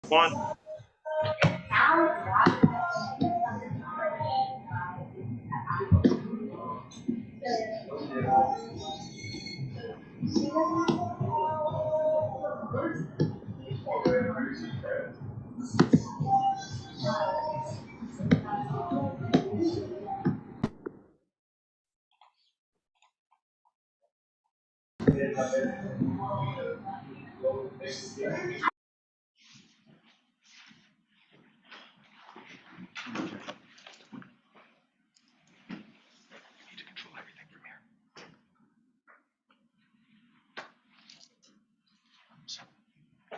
One.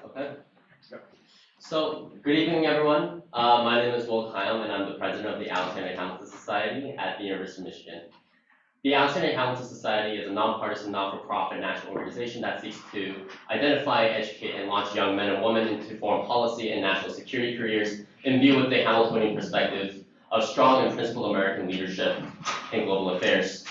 Okay. So, good evening, everyone. My name is Will Kyle, and I'm the president of the Alexander Hamilton Society at the University of Michigan. The Alexander Hamilton Society is a nonpartisan, not-for-profit national organization that seeks to identify, educate, and launch young men and women into foreign policy and national security careers in view with the Hamiltonian perspective of strong and principled American leadership in global affairs.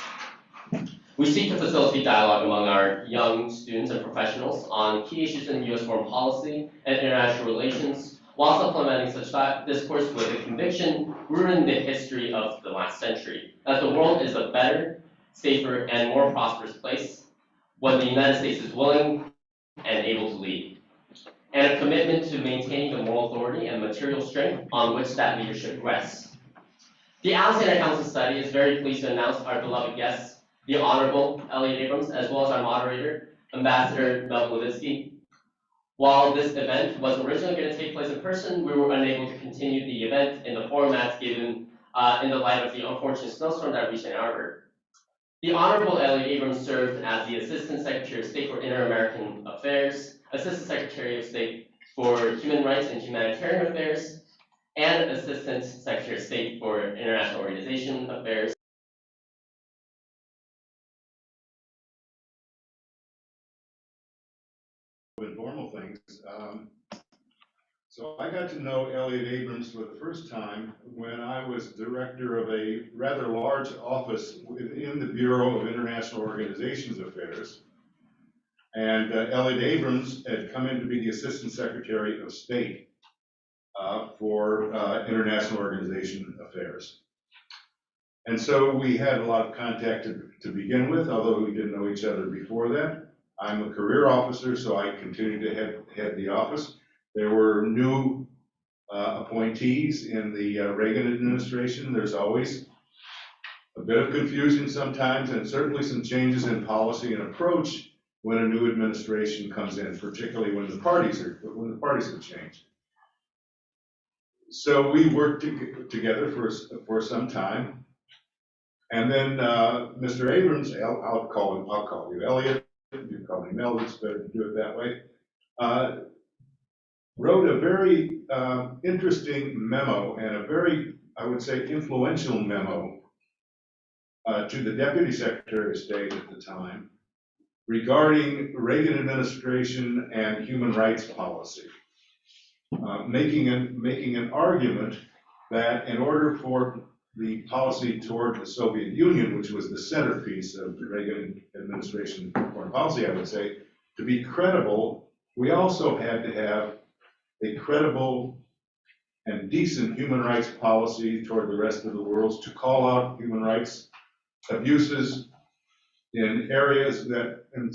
We seek to facilitate dialogue among our young students and professionals on key issues in U.S. foreign policy and international relations, while supplementing such discourse with a conviction rooted in the history of the last century, that the world is a better, safer, and more prosperous place when the United States is willing and able to lead, and a commitment to maintaining the moral authority and material strength on which that leadership rests. The Alexander Hamilton Society is very pleased to announce our beloved guests, the Honorable Elliott Abrams, as well as our moderator, Ambassador Melvyn Levitsky. While this event was originally going to take place in person, we were unable to continue the event in the formats given in the light of the unfortunate snowstorm that reached Ann Arbor. The Honorable Elliott Abrams served as the Assistant Secretary of State for Inter-American Affairs, Assistant Secretary of State for Human Rights and Humanitarian Affairs, and Assistant Secretary of State for International Organization Affairs. Informal things. So I got to know Elliott Abrams for the first time when I was director of a rather large office within the Bureau of International Organizations Affairs. And Elliott Abrams had come in to be the Assistant Secretary of State for International Organization Affairs. And so we had a lot of contact to begin with, although we didn't know each other before that. I'm a career officer, so I continued to head the office. There were new appointees in the Reagan administration. There's always a bit of confusion sometimes, and certainly some changes in policy and approach when a new administration comes in, particularly when the parties have changed. So we worked together for some time, and then Mr. Abrams, I'll call you Elliott. You call me Mel, it's better to do it that way, wrote a very interesting memo and a very, I would say, influential memo to the Deputy Secretary of State at the time regarding Reagan administration and human rights policy, making an argument that in order for the policy toward the Soviet Union, which was the centerpiece of the Reagan administration foreign policy, I would say, to be credible, we also had to have a credible and decent human rights policy toward the rest of the world, to call out human rights abuses in areas that, in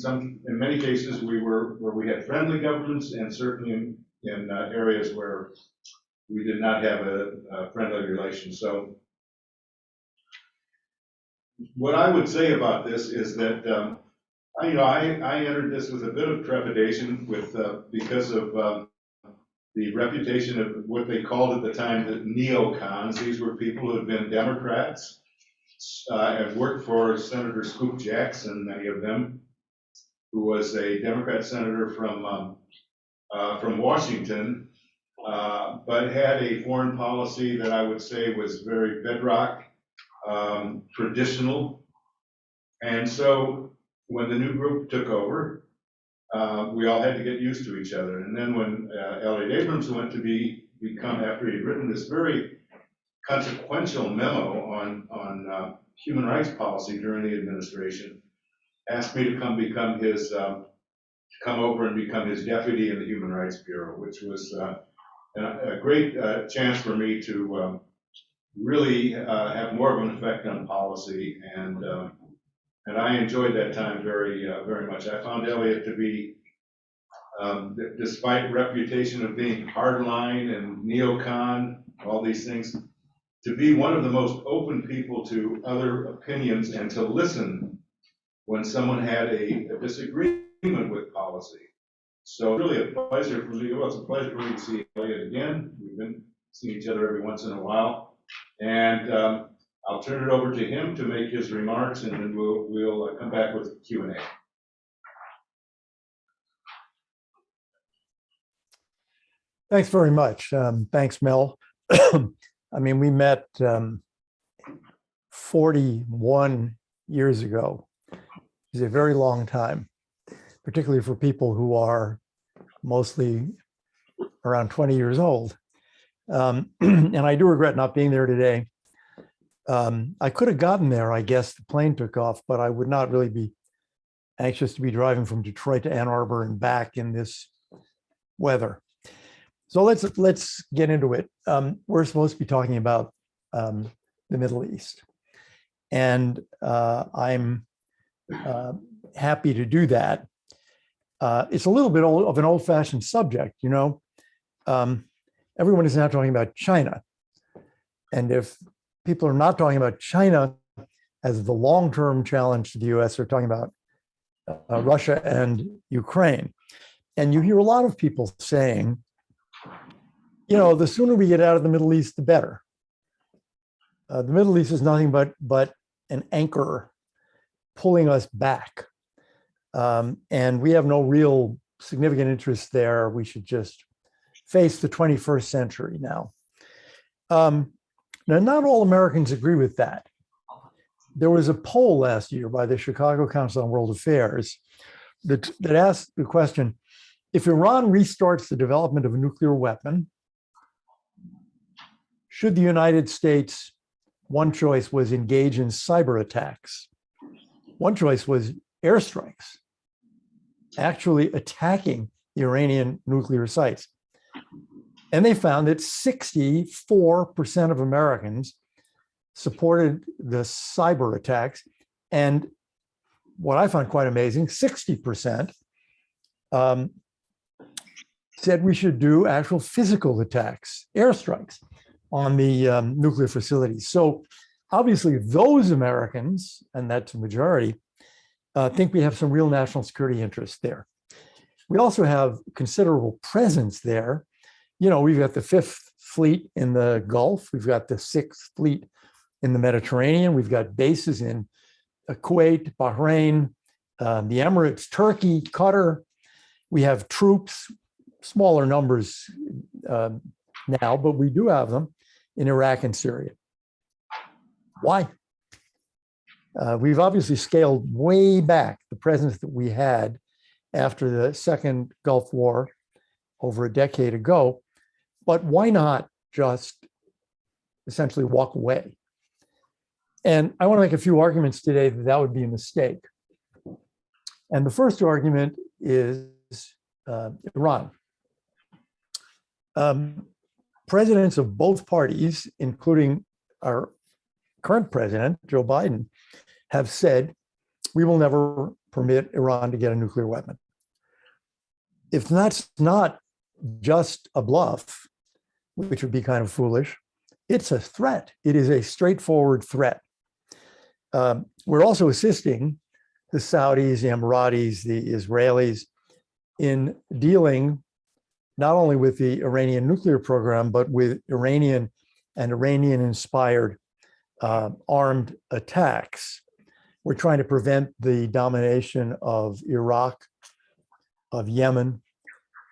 many cases, where we had friendly governments, and certainly in areas where we did not have a friendly relation. So what I would say about this is that I entered this with a bit of trepidation because of the reputation of what they called at the time the neocons. These were people who had been Democrats, had worked for Senator Scoop Jackson, many of them, who was a Democrat senator from Washington, but had a foreign policy that I would say was very bedrock, traditional. And so when the new group took over, we all had to get used to each other. And then when Elliott Abrams went to become, after he'd written this very consequential memo on human rights policy during the administration, asked me to come over and become his deputy in the Human Rights Bureau, which was and a great chance for me to really have more of an effect on policy, and I enjoyed that time very much. I found Elliott to be, despite reputation of being hardline and neocon, all these things, to be one of the most open people to other opinions and to listen when someone had a disagreement with policy. So really a pleasure for me. Well, it's a pleasure for me to see Elliott again. We've been seeing each other every once in a while. And I'll turn it over to him to make his remarks, and then we'll come back with Q&A. Thanks very much. Thanks, Mel. I mean, we met 41 years ago. It's a very long time, particularly for people who are mostly around 20 years old. And I do regret not being there today. I could have gotten there, I guess. The plane took off, but I would not really be anxious to be driving from Detroit to Ann Arbor and back in this weather. So let's get into it. We're supposed to be talking about the Middle East, and I'm happy to do that. It's a little bit of an old-fashioned subject, you know. Everyone is now talking about China, and if people are not talking about China as the long-term challenge to the U.S., they're talking about Russia and Ukraine. And you hear a lot of people saying, you know, the sooner we get out of the Middle East, the better. The Middle East is nothing but an anchor pulling us back. And we have no real significant interest there. We should just face the 21st century now. Now, not all Americans agree with that. There was a poll last year by the Chicago Council on World Affairs that asked the question, if Iran restarts the development of a nuclear weapon, should the United States, one choice was engage in cyber attacks. One choice was airstrikes, actually attacking the Iranian nuclear sites. And they found that 64% of Americans supported the cyber attacks. And what I found quite amazing, 60% said we should do actual physical attacks, airstrikes on the nuclear facilities. So obviously those Americans, and that's a majority, think we have some real national security interests there. We also have considerable presence there. You know, we've got the 5th Fleet in the Gulf. We've got the 6th Fleet in the Mediterranean. We've got bases in Kuwait, Bahrain, the Emirates, Turkey, Qatar. We have troops, smaller numbers now, but we do have them in Iraq and Syria. Why? We've obviously scaled way back the presence that we had after the second Gulf War over a decade ago, but why not just essentially walk away? And I want to make a few arguments today that that would be a mistake. And the first argument is Iran. Presidents of both parties, including our current president, Joe Biden, have said, we will never permit Iran to get a nuclear weapon. If that's not just a bluff, which would be kind of foolish, it's a threat. It is a straightforward threat. We're also assisting the Saudis, the Emiratis, the Israelis in dealing not only with the Iranian nuclear program, but with Iranian and Iranian-inspired armed attacks. We're trying to prevent the domination of Iraq, of Yemen,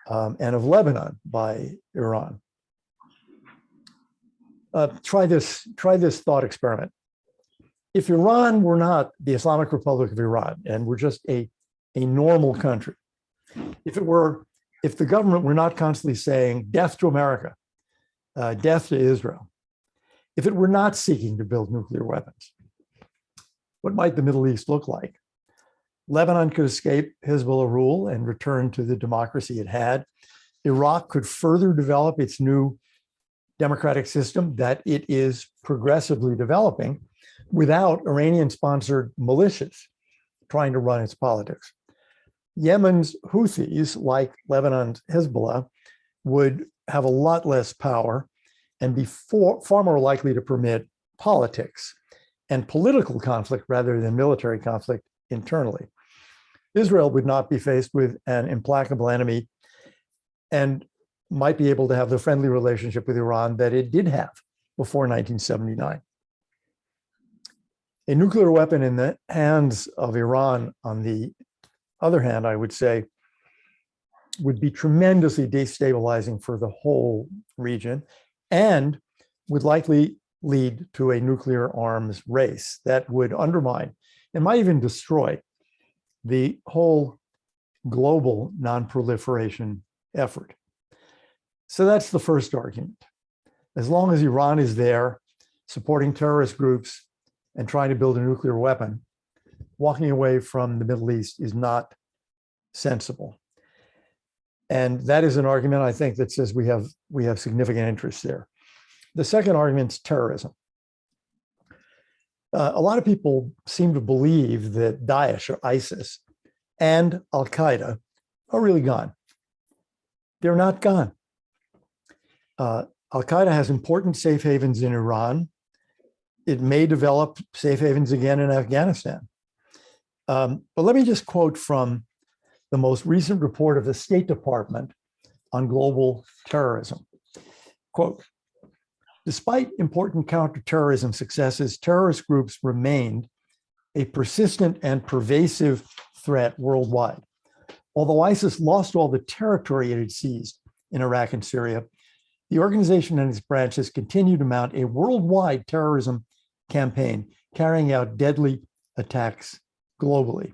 and of Lebanon by Iran. Try this thought experiment. If Iran were not the Islamic Republic of Iran, and we're just a normal country, if the government were not constantly saying death to America, death to Israel, if it were not seeking to build nuclear weapons, what might the Middle East look like? Lebanon could escape Hezbollah rule and return to the democracy it had. Iraq could further develop its new democratic system that it is progressively developing without Iranian-sponsored militias trying to run its politics. Yemen's Houthis, like Lebanon's Hezbollah, would have a lot less power and be far more likely to permit politics and political conflict rather than military conflict internally. Israel would not be faced with an implacable enemy and might be able to have the friendly relationship with Iran that it did have before 1979. A nuclear weapon in the hands of Iran, on the other hand, I would say, would be tremendously destabilizing for the whole region and would likely lead to a nuclear arms race that would undermine and might even destroy the whole global non-proliferation effort. So that's the first argument. As long as Iran is there supporting terrorist groups and trying to build a nuclear weapon, walking away from the Middle East is not sensible. And that is an argument, I think, that says we have significant interest there. The second argument is terrorism. A lot of people seem to believe that Daesh or ISIS and Al-Qaeda are really gone. They're not gone. Al-Qaeda has important safe havens in Iran. It may develop safe havens again in Afghanistan. But let me just quote from the most recent report of the State Department on global terrorism. Quote, despite important counterterrorism successes, terrorist groups remained a persistent and pervasive threat worldwide. Although ISIS lost all the territory it had seized in Iraq and Syria, the organization and its branches continue to mount a worldwide terrorism campaign, carrying out deadly attacks globally.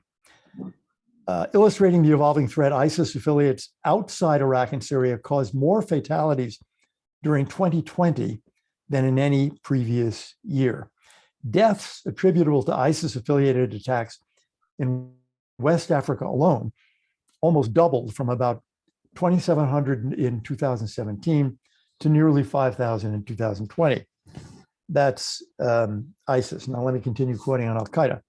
Illustrating the evolving threat, ISIS affiliates outside Iraq and Syria caused more fatalities during 2020 than in any previous year. Deaths attributable to ISIS-affiliated attacks in West Africa alone almost doubled from about 2,700 in 2017 to nearly 5,000 in 2020. That's ISIS. Now let me continue quoting on Al-Qaeda.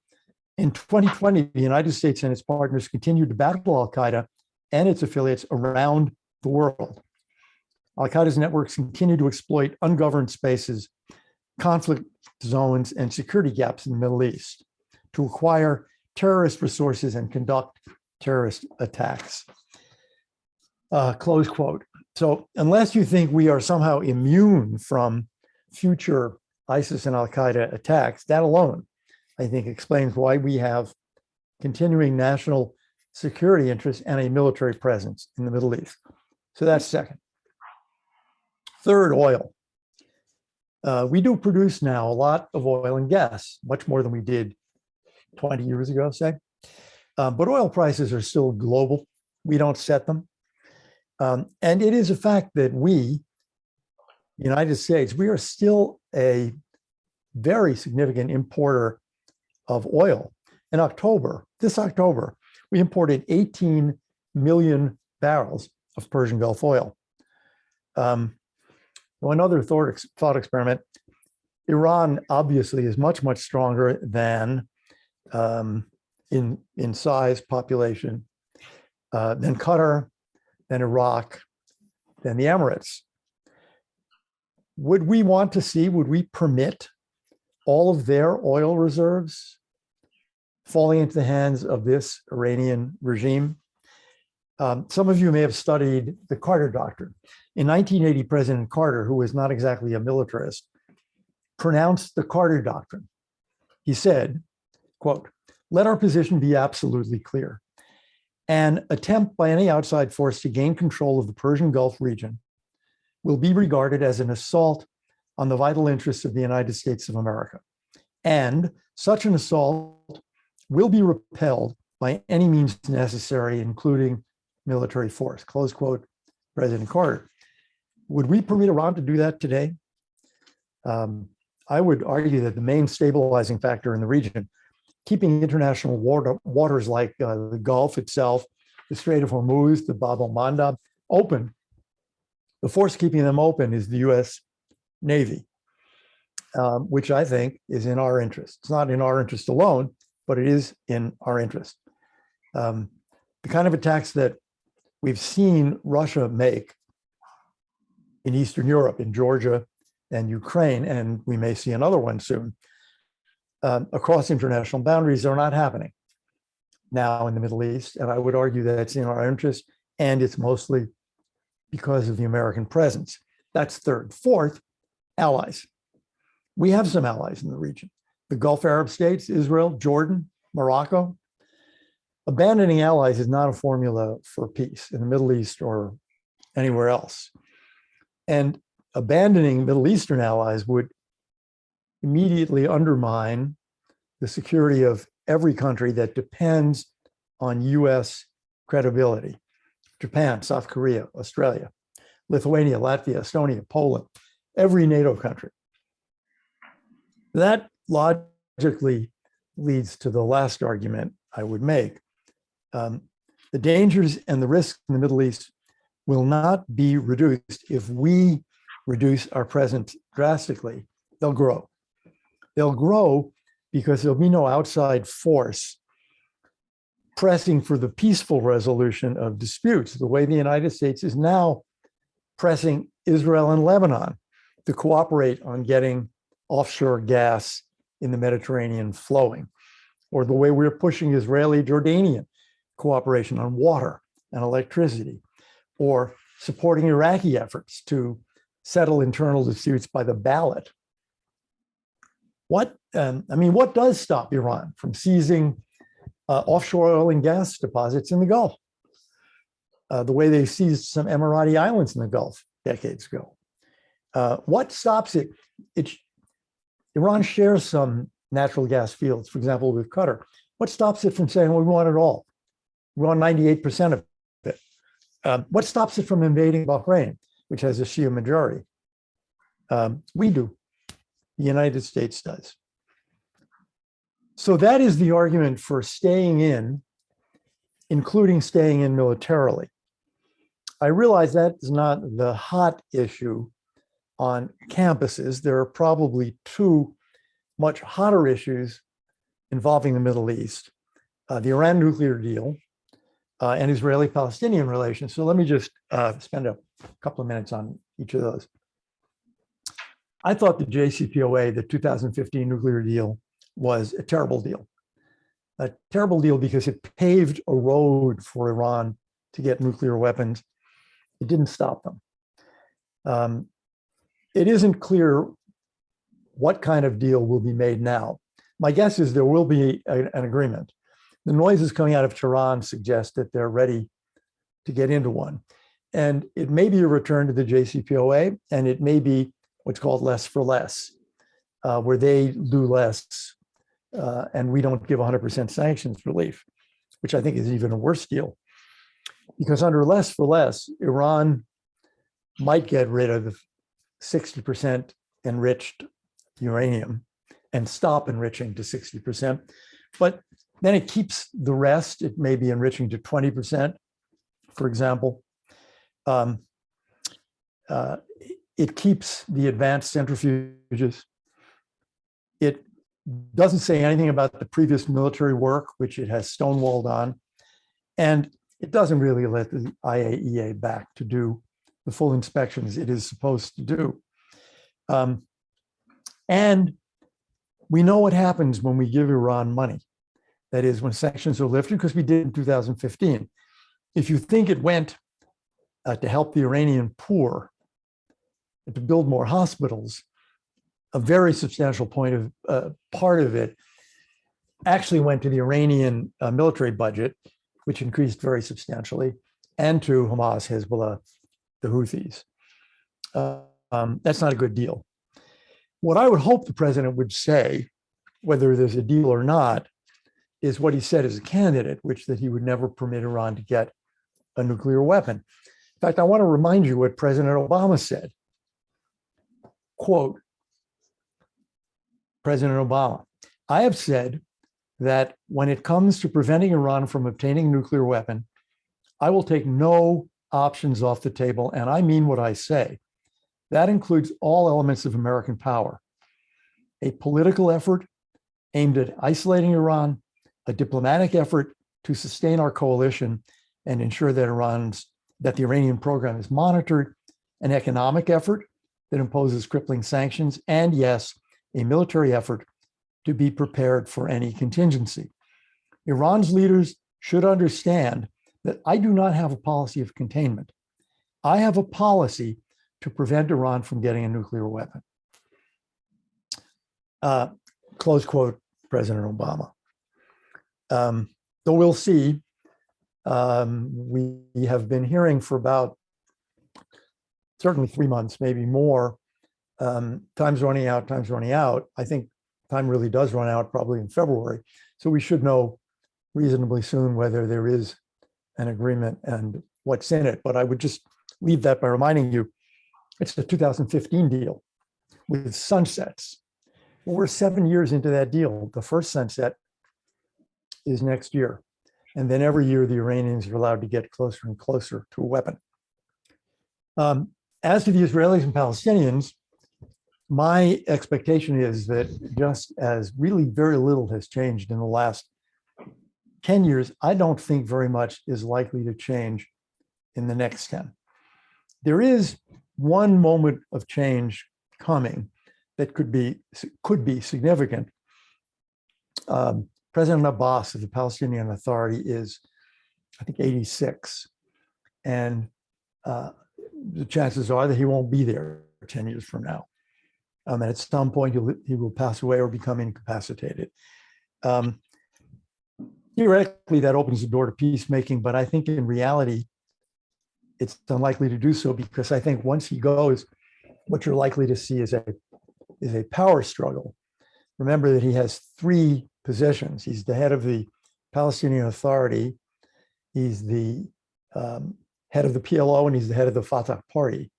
In 2020, the United States and its partners continued to battle Al-Qaeda and its affiliates around the world. Al-Qaeda's networks continue to exploit ungoverned spaces, conflict zones, and security gaps in the Middle East to acquire terrorist resources and conduct terrorist attacks. Close quote. So unless you think we are somehow immune from future ISIS and Al-Qaeda attacks, that alone, I think, explains why we have continuing national security interests and a military presence in the Middle East. So that's second. Third, oil. We do produce now a lot of oil and gas, much more than we did 20 years ago, say. But oil prices are still global. We don't set them. And it is a fact that we, United States, we are still a very significant importer of oil. In October, this October, we imported 18 million barrels of Persian Gulf oil. Another thought experiment, Iran obviously is much, much stronger than in size, population, than Qatar, than Iraq, than the Emirates. Would we want to see, would we permit all of their oil reserves falling into the hands of this Iranian regime? Some of you may have studied the Carter Doctrine. In 1980, President Carter, who was not exactly a militarist, pronounced the Carter Doctrine. He said, quote, let our position be absolutely clear. An attempt by any outside force to gain control of the Persian Gulf region will be regarded as an assault on the vital interests of the United States of America. And such an assault will be repelled by any means necessary, including military force, close quote, President Carter. Would we permit Iran to do that today? I would argue that the main stabilizing factor in the region, keeping international waters like the Gulf itself, the Strait of Hormuz, the Bab el-Mandeb open The force keeping them open is the US Navy, which I think is in our interest. It's not in our interest alone, but it is in our interest. The kind of attacks that we've seen Russia make in Eastern Europe, in Georgia and Ukraine, and we may see another one soon, across international boundaries are not happening now in the Middle East. And I would argue that it's in our interest, and it's mostly because of the American presence. That's third. Fourth, allies. We have some allies in the region. The Gulf Arab states, Israel, Jordan, Morocco. Abandoning allies is not a formula for peace in the Middle East or anywhere else. And abandoning Middle Eastern allies would immediately undermine the security of every country that depends on US credibility. Japan, South Korea, Australia, Lithuania, Latvia, Estonia, Poland, every NATO country. That logically leads to the last argument I would make. The dangers and the risks in the Middle East will not be reduced if we reduce our presence drastically. They'll grow. They'll grow because there'll be no outside force pressing for the peaceful resolution of disputes, the way the United States is now pressing Israel and Lebanon to cooperate on getting offshore gas in the Mediterranean flowing, or the way we're pushing Israeli-Jordanian cooperation on water and electricity, or supporting Iraqi efforts to settle internal disputes by the ballot. What does stop Iran from seizing offshore oil and gas deposits in the Gulf? The way they seized some Emirati islands in the Gulf decades ago. What stops it? Iran shares some natural gas fields, for example, with Qatar. What stops it from saying, well, we want it all? We want 98% of it. What stops it from invading Bahrain, which has a Shia majority? We do. The United States does. So that is the argument for staying in, including staying in militarily. I realize that is not the hot issue on campuses. There are probably two much hotter issues involving the Middle East, the Iran nuclear deal and Israeli-Palestinian relations. So let me just spend a couple of minutes on each of those. I thought the JCPOA, the 2015 nuclear deal, was a terrible deal. A terrible deal because it paved a road for Iran to get nuclear weapons. It didn't stop them. It isn't clear what kind of deal will be made now. My guess is there will be an agreement. The noises coming out of Tehran suggest that they're ready to get into one. And it may be a return to the JCPOA, and it may be what's called less for less, where they do less and we don't give 100% sanctions relief, which I think is even a worse deal. Because under less for less, Iran might get rid of the 60% enriched uranium and stop enriching to 60%. But then it keeps the rest. It may be enriching to 20%, for example. It keeps the advanced centrifuges. It doesn't say anything about the previous military work, which it has stonewalled on. And it doesn't really let the IAEA back to do the full inspections it is supposed to do. And we know what happens when we give Iran money. That is, when sanctions are lifted, because we did in 2015. If you think it went to help the Iranian poor, to build more hospitals, a very substantial part of it actually went to the Iranian military budget, which increased very substantially, and to Hamas, Hezbollah, the Houthis. That's not a good deal. What I would hope the president would say, whether there's a deal or not, is what he said as a candidate, which that he would never permit Iran to get a nuclear weapon. In fact, I want to remind you what President Obama said. Quote, President Obama, I have said that when it comes to preventing Iran from obtaining a nuclear weapon, I will take no options off the table, and I mean what I say. That includes all elements of American power: a political effort aimed at isolating Iran, a diplomatic effort to sustain our coalition and ensure that the Iranian program is monitored, an economic effort that imposes crippling sanctions, and yes, a military effort to be prepared for any contingency. Iran's leaders should understand that I do not have a policy of containment. I have a policy to prevent Iran from getting a nuclear weapon. Close quote, President Obama. So we'll see. We have been hearing for about certainly 3 months, maybe more. Time's running out, time's running out. I think time really does run out probably in February. So we should know reasonably soon whether there is an agreement and what's in it. But I would just leave that by reminding you, it's the 2015 deal with sunsets. Well, we're 7 years into that deal. The first sunset is next year. And then every year, the Iranians are allowed to get closer and closer to a weapon. As to the Israelis and Palestinians, my expectation is that just as really very little has changed in the last 10 years, I don't think very much is likely to change in the next 10. There is one moment of change coming that could be significant. President Abbas of the Palestinian Authority is, I think, 86. And the chances are that he won't be there 10 years from now. And at some point, he will pass away or become incapacitated. Theoretically, that opens the door to peacemaking, but I think in reality, it's unlikely to do so, because I think once he goes, what you're likely to see is a power struggle. Remember that he has 3 positions. He's the head of the Palestinian Authority, he's the head of the PLO, and he's the head of the Fatah party.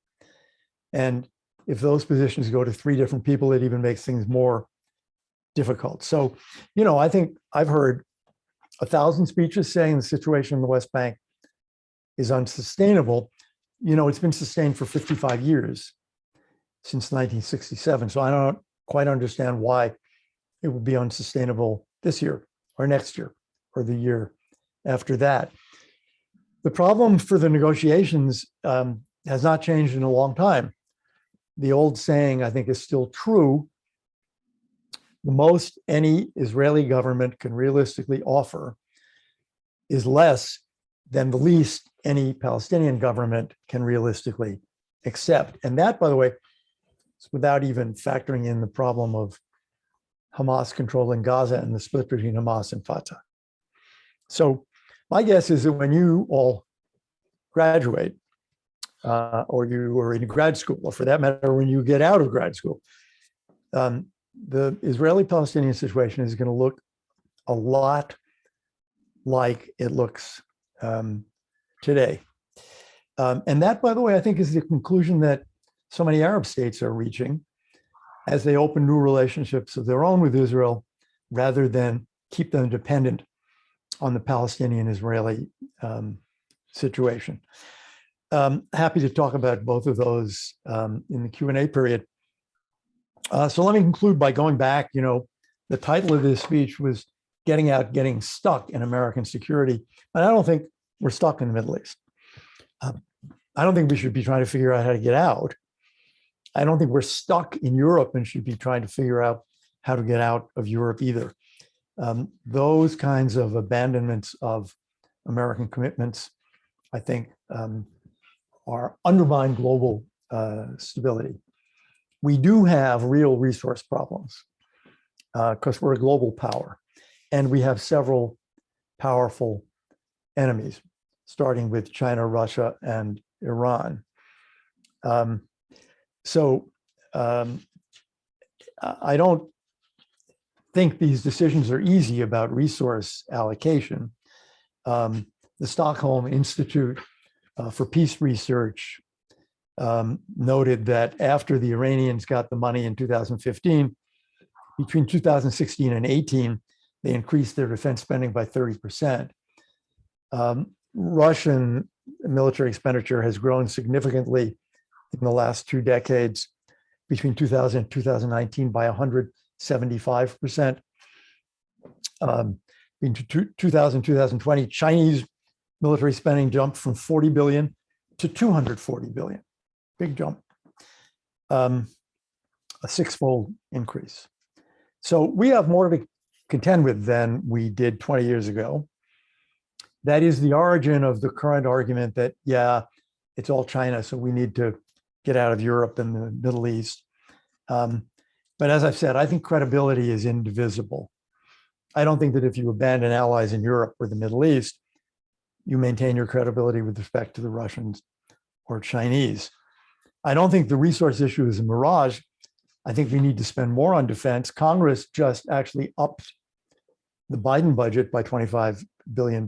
And if those positions go to 3 different people, it even makes things more difficult. So, I think I've heard 1,000 speeches saying the situation in the West Bank is unsustainable. It's been sustained for 55 years, since 1967. So I don't quite understand why it will be unsustainable this year or next year or the year after that. The problem for the negotiations has not changed in a long time. The old saying, I think, is still true. The most any Israeli government can realistically offer is less than the least any Palestinian government can realistically accept. And that, by the way, is without even factoring in the problem of Hamas controlling Gaza and the split between Hamas and Fatah. So my guess is that when you all graduate, or you are in grad school, or for that matter, when you get out of grad school, the Israeli-Palestinian situation is going to look a lot like it looks today. And that, by the way, I think is the conclusion that so many Arab states are reaching as they open new relationships of their own with Israel, rather than keep them dependent on the Palestinian-Israeli situation. Happy to talk about both of those in the Q&A period. So let me conclude by going back. The title of this speech was Getting Out, Getting Stuck in American Security. And I don't think we're stuck in the Middle East. I don't think we should be trying to figure out how to get out. I don't think we're stuck in Europe and should be trying to figure out how to get out of Europe either. Those kinds of abandonments of American commitments, I think, are undermine global stability. We do have real resource problems because we're a global power, and we have several powerful enemies, starting with China, Russia, and Iran. I don't think these decisions are easy about resource allocation. The Stockholm Institute for Peace Research noted that after the Iranians got the money in 2015, between 2016 and 18, they increased their defense spending by 30%. Russian military expenditure has grown significantly in the last 2 decades, between 2000 and 2019 by 175%. In 2000, 2020, Chinese military spending jumped from 40 billion to 240 billion. Big jump. A 6-fold increase. So we have more to contend with than we did 20 years ago. That is the origin of the current argument that, yeah, it's all China, so we need to get out of Europe and the Middle East. But as I've said, I think credibility is indivisible. I don't think that if you abandon allies in Europe or the Middle East, you maintain your credibility with respect to the Russians or Chinese. I don't think the resource issue is a mirage. I think we need to spend more on defense. Congress just actually upped the Biden budget by $25 billion.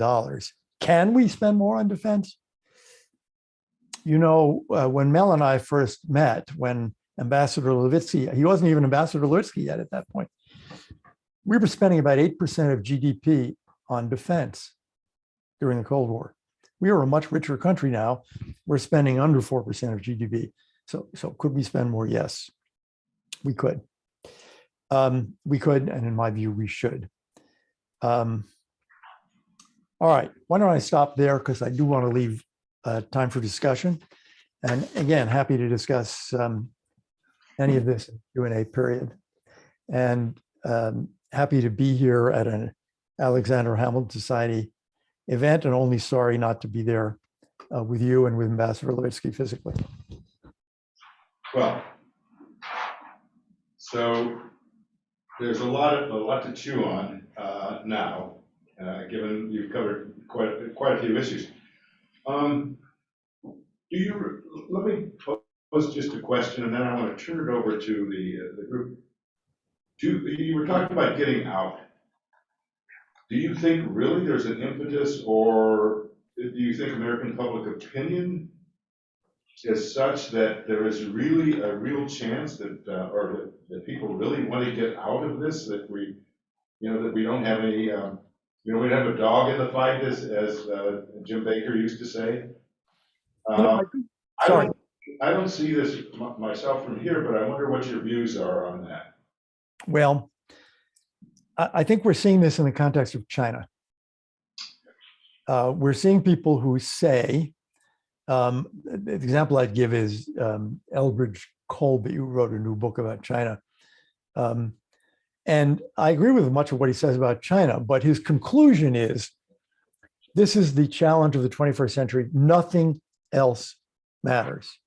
Can we spend more on defense? You know, when Mel and I first met, when Ambassador Levitsky, he wasn't even Ambassador Levitsky yet at that point, we were spending about 8% of GDP on defense during the Cold War. We are a much richer country now. We're spending under 4% of GDP. So could we spend more? Yes, we could. We could, and in my view, we should. All right, why don't I stop there, because I do want to leave time for discussion. And again, happy to discuss any of this in Q&A period. And happy to be here at an Alexander Hamilton Society event, and only sorry not to be there with you and with Ambassador Levitsky physically. Well, so there's a lot to chew on now, given you've covered quite a few issues. Let me pose just a question, and then I want to turn it over to the group. You were talking about getting out. Do you think really there's an impetus, or do you think American public opinion is such that there is really a real chance that, that people really want to get out of this? That we don't have any, we don't have a dog in the fight, as Jim Baker used to say. Sorry. I don't see this myself from here, but I wonder what your views are on that. Well, I think we're seeing this in the context of China. We're seeing people who say, the example I'd give is Elbridge Colby, who wrote a new book about China. And I agree with much of what he says about China, but his conclusion is, this is the challenge of the 21st century. Nothing else matters.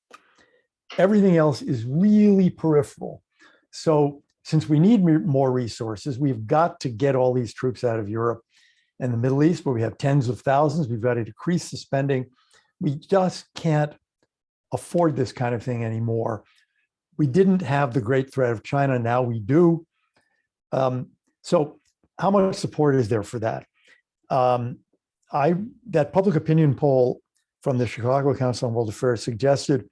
Everything else is really peripheral. So since we need more resources, we've got to get all these troops out of Europe and the Middle East, where we have tens of thousands. We've got to decrease the spending. We just can't afford this kind of thing anymore. We didn't have the great threat of China. Now we do. So how much support is there for that? That public opinion poll from the Chicago Council on World Affairs suggested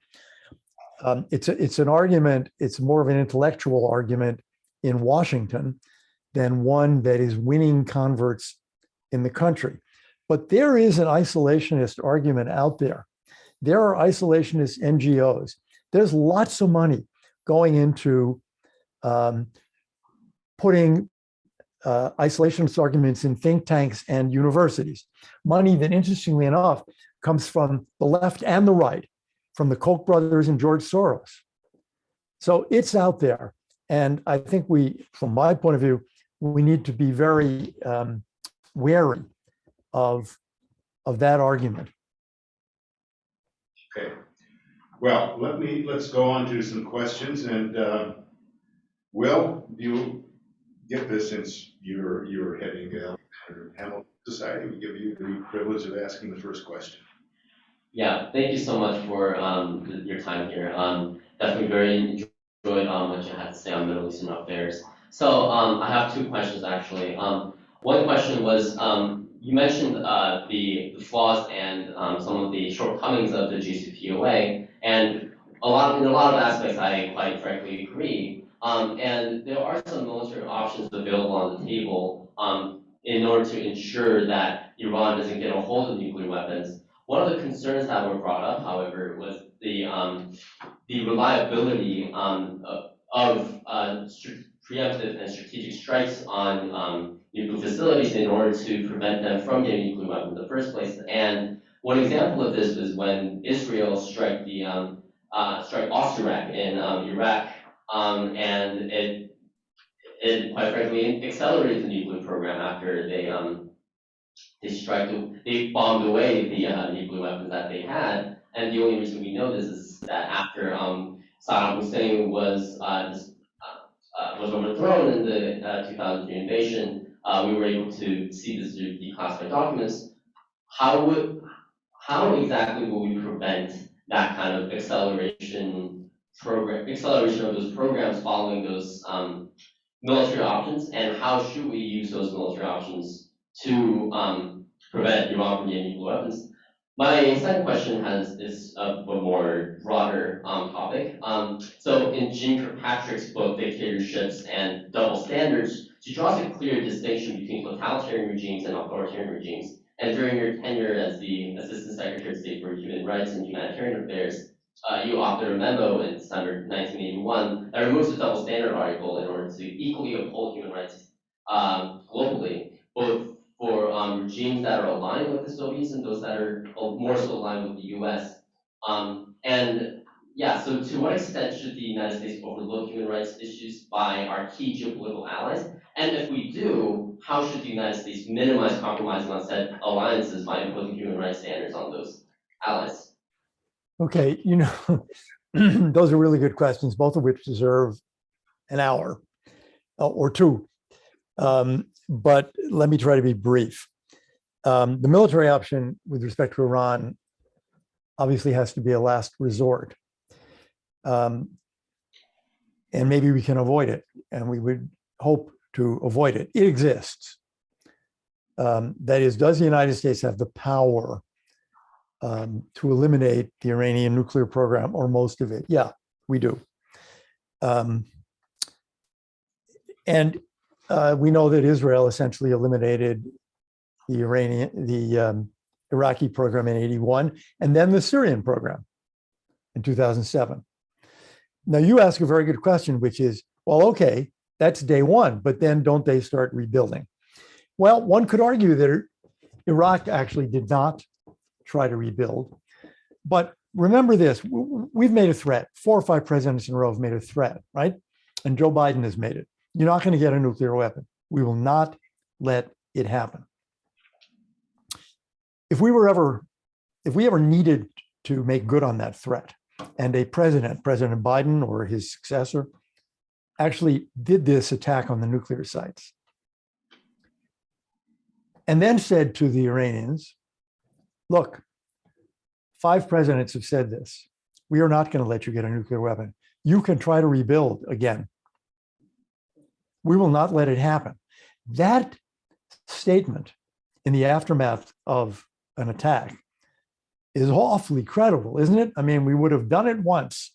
it's an argument, it's more of an intellectual argument in Washington than one that is winning converts in the country. But there is an isolationist argument out there. There are isolationist NGOs. There's lots of money going into putting isolationist arguments in think tanks and universities. Money that, interestingly enough, comes from the left and the right, from the Koch brothers and George Soros. So it's out there. And I think from my point of view, we need to be very wary of that argument. Okay. Well, let's go on to some questions. And Will, you get this, since you're heading the Hamilton Society. We give you the privilege of asking the first question. Yeah, thank you so much for your time here. Definitely very enjoyed what you had to say on Middle Eastern affairs. So I have two questions actually. One question was, you mentioned the flaws and some of the shortcomings of the JCPOA, and in a lot of aspects I quite frankly agree. And there are some military options available on the table in order to ensure that Iran doesn't get a hold of nuclear weapons. One of the concerns that were brought up, however, was the reliability of preemptive and strategic strikes on nuclear facilities in order to prevent them from getting nuclear weapons in the first place. And one example of this was when Israel struck Osirak in Iraq, and it quite frankly accelerated the nuclear program after they bombed away the nuclear weapons that they had. And the only reason we know this is that after Saddam Hussein was overthrown in the 2003 invasion, we were able to see this through declassified documents. How exactly will we prevent that kind of acceleration of those programs following those military options, and how should we use those military options to prevent Iran from getting nuclear weapons? My second question is a more broader topic. So in Jean Kirkpatrick's book, Dictatorships and Double Standards, she draws a clear distinction between totalitarian regimes and authoritarian regimes. And during your tenure as the Assistant Secretary of State for Human Rights and Humanitarian Affairs, you authored a memo in December 1981 that removes the double standard article in order to equally uphold human rights globally, both for regimes that are aligned with the Soviets and those that are more so aligned with the US. And yeah, so to what extent should the United States overlook human rights issues by our key geopolitical allies? And if we do, how should the United States minimize compromising on said alliances by imposing human rights standards on those allies? Okay, those are really good questions, both of which deserve an hour or two. But let me try to be brief. The military option with respect to Iran obviously has to be a last resort. And maybe we can avoid it, and we would hope to avoid it. It exists. That is, does the United States have the power to eliminate the Iranian nuclear program or most of it? Yeah, we do. And we know that Israel essentially eliminated the Iraqi program in '81, and then the Syrian program in 2007. Now, you ask a very good question, which is, well, okay, that's day one, but then don't they start rebuilding? Well, one could argue that Iraq actually did not try to rebuild. But remember this, we've made a threat. 4 or 5 presidents in a row have made a threat, right? And Joe Biden has made it. You're not going to get a nuclear weapon. We will not let it happen. If we ever needed to make good on that threat, and a President Biden or his successor, actually did this attack on the nuclear sites, and then said to the Iranians, look, 5 presidents have said this. We are not going to let you get a nuclear weapon. You can try to rebuild again. We will not let it happen. That statement in the aftermath of an attack is awfully credible, isn't it? I mean, we would have done it once,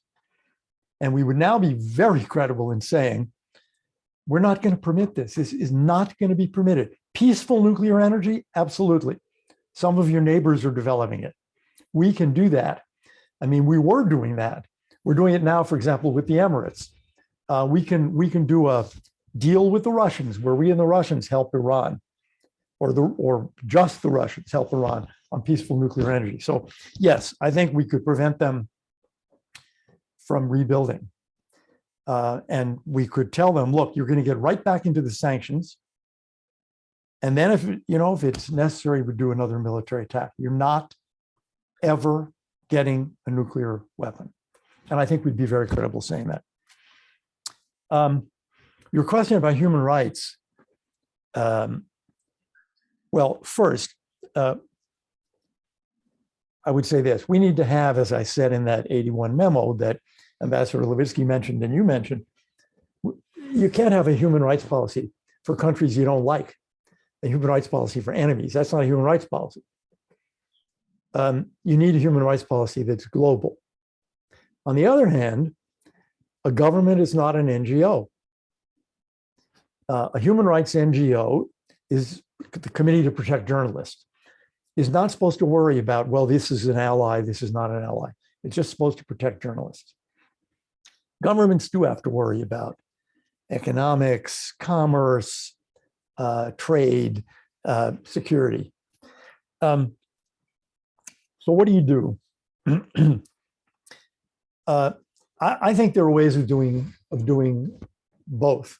and we would now be very credible in saying, we're not going to permit this. This is not going to be permitted. Peaceful nuclear energy, absolutely. Some of your neighbors are developing it. We can do that. I mean, we were doing that. We're doing it now, for example, with the Emirates. We can do a deal with the Russians where we and the Russians help Iran, or just the Russians help Iran on peaceful nuclear energy. So yes, I think we could prevent them from rebuilding. And we could tell them, look, you're going to get right back into the sanctions. And then if it's necessary, we do another military attack. You're not ever getting a nuclear weapon. And I think we'd be very credible saying that. Your question about human rights. Well, first, I would say this. We need to have, as I said in that '81 memo that Ambassador Levitsky mentioned and you mentioned, you can't have a human rights policy for countries you don't like, a human rights policy for enemies. That's not a human rights policy. You need a human rights policy that's global. On the other hand, a government is not an NGO. A human rights NGO is the Committee to Protect Journalists. is not supposed to worry about, well, this is an ally, this is not an ally. It's just supposed to protect journalists. Governments do have to worry about economics, commerce, trade, security. So what do you do? I think there are ways of doing both.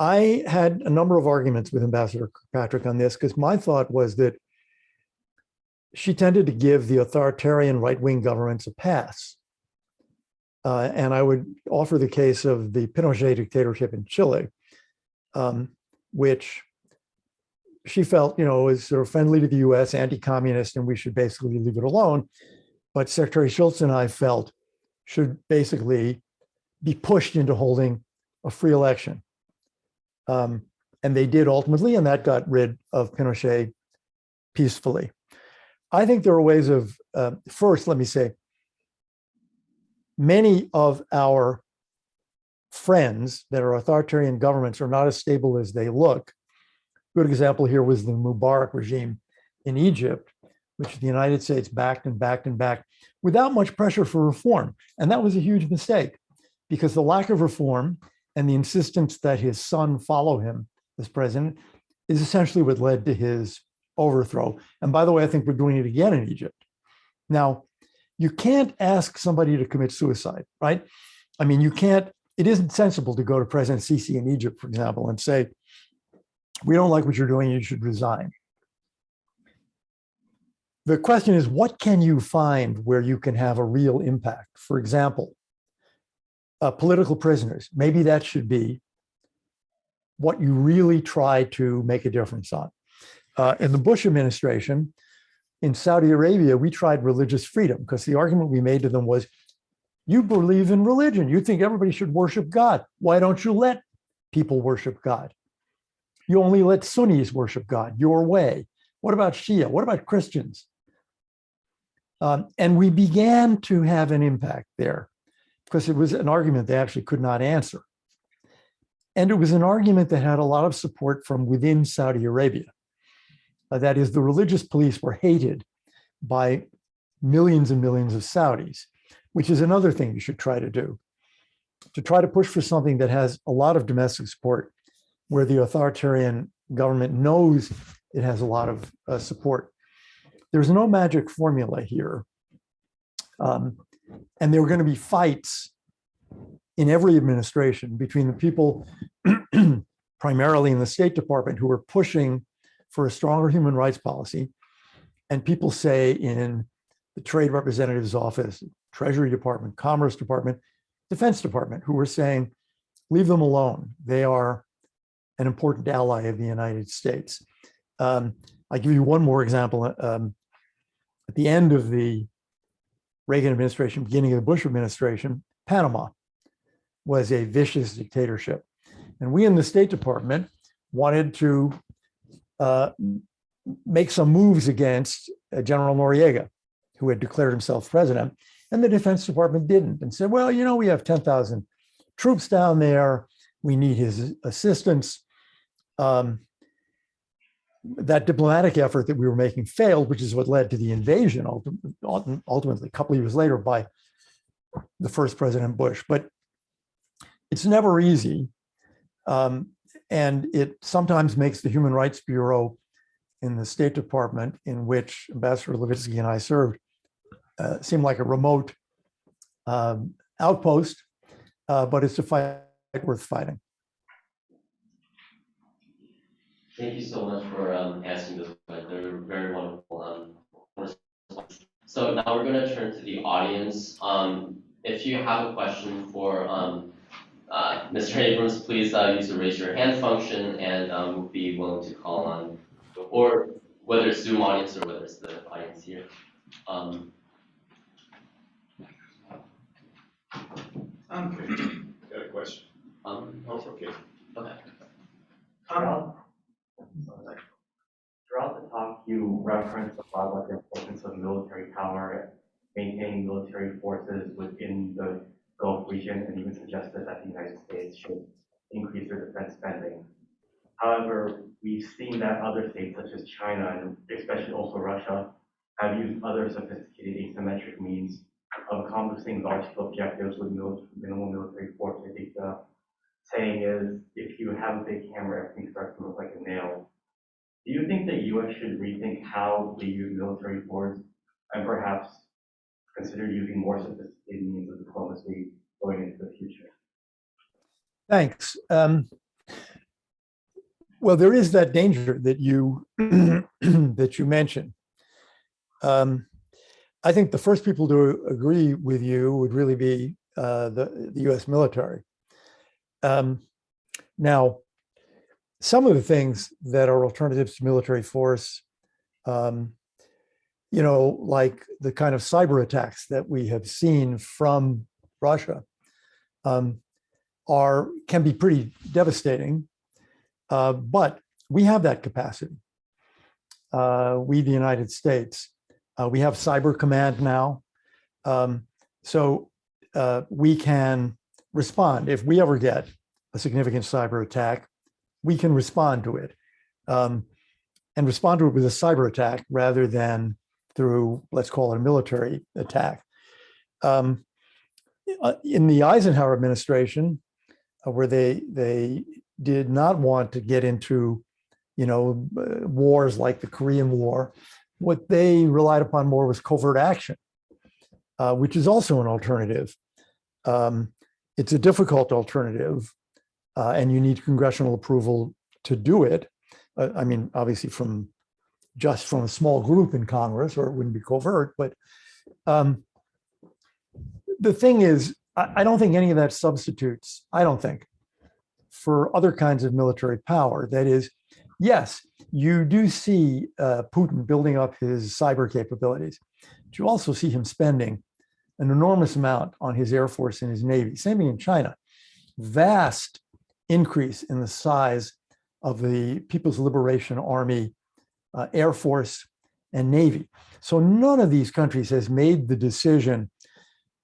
I had a number of arguments with Ambassador Kirkpatrick on this because my thought was that she tended to give the authoritarian right-wing governments a pass. And I would offer the case of the Pinochet dictatorship in Chile, which she felt, was sort of friendly to the US, anti-communist, and we should basically leave it alone. But Secretary Schultz and I felt should basically be pushed into holding a free election. And they did ultimately, and that got rid of Pinochet peacefully. I think there are ways of, first, let me say, many of our friends that are authoritarian governments are not as stable as they look. Good example here was the Mubarak regime in Egypt, which the United States backed and backed and backed without much pressure for reform. And that was a huge mistake because the lack of reform and the insistence that his son follow him as president is essentially what led to his overthrow. And by the way, I think we're doing it again in Egypt. Now, you can't ask somebody to commit suicide, right? I mean, you can't, it isn't sensible to go to President Sisi in Egypt, for example, and say, we don't like what you're doing, you should resign. The question is, what can you find where you can have a real impact? For example, political prisoners, maybe that should be what you really try to make a difference on. In the Bush administration, in Saudi Arabia, we tried religious freedom because the argument we made to them was, you believe in religion. You think everybody should worship God. Why don't you let people worship God? You only let Sunnis worship God your way. What about Shia? What about Christians? And we began to have an impact there because it was an argument they actually could not answer. And it was an argument that had a lot of support from within Saudi Arabia. That is, the religious police were hated by millions and millions of Saudis, which is another thing you should try to do, to try to push for something that has a lot of domestic support, where the authoritarian government knows it has a lot of support. There's no magic formula here. And there were going to be fights in every administration between the people, primarily in the State Department, who were pushing for a stronger human rights policy, and people say in the Trade Representative's office, Treasury Department, Commerce Department, Defense Department, who were saying, leave them alone. They are an important ally of the United States. I'll give you one more example. At the end of the Reagan administration, beginning of the Bush administration, Panama was a vicious dictatorship. And we in the State Department wanted to make some moves against General Noriega, who had declared himself president. And the Defense Department didn't, and said, well, we have 10,000 troops down there. We need his assistance. That diplomatic effort that we were making failed, which is what led to the invasion ultimately a couple of years later by the first President Bush. But it's never easy. And it sometimes makes the Human Rights Bureau in the State Department, in which Ambassador Levitsky and I served, seem like a remote outpost, but it's a fight worth fighting. Thank you so much for answering those questions. They're very wonderful responses. So now we're going to turn to the audience. If you have a question for Mr. Abrams, please use the raise your hand function, and we'll be willing to call on, or whether it's Zoom audience or whether it's the audience here. Okay, got a question. Okay. Okay. Throughout the talk, you referenced a lot about the importance of military power, maintaining military forces within the Gulf region, and even suggested that the United States should increase their defense spending. However, we've seen that other states such as China and especially also Russia have used other sophisticated asymmetric means of accomplishing large-scale objectives with minimal military force. I think the saying is, if you have a big hammer, everything starts to look like a nail. Do you think the U.S. should rethink how they use military force and perhaps consider using more sophisticated means of diplomacy going into the future? Thanks. Well, there is that danger that you that you mentioned. I think the first people to agree with you would really be the U.S. military. Now, some of the things that are alternatives to military force, like the kind of cyber attacks that we have seen from Russia, can be pretty devastating. But we have that capacity. We, the United States, we have cyber command now. So we can respond. If we ever get a significant cyber attack, we can respond to it and respond to it with a cyber attack rather than through, let's call it a military attack. In the Eisenhower administration, where they did not want to get into, wars like the Korean War, what they relied upon more was covert action, which is also an alternative. It's a difficult alternative, and you need congressional approval to do it. I mean, obviously from a small group in Congress, or it wouldn't be covert. But the thing is, I don't think any of that substitutes, for other kinds of military power. That is, yes, you do see Putin building up his cyber capabilities, but you also see him spending an enormous amount on his Air Force and his Navy. Same thing in China. Vast increase in the size of the People's Liberation Army, Air Force, and Navy. So none of these countries has made the decision,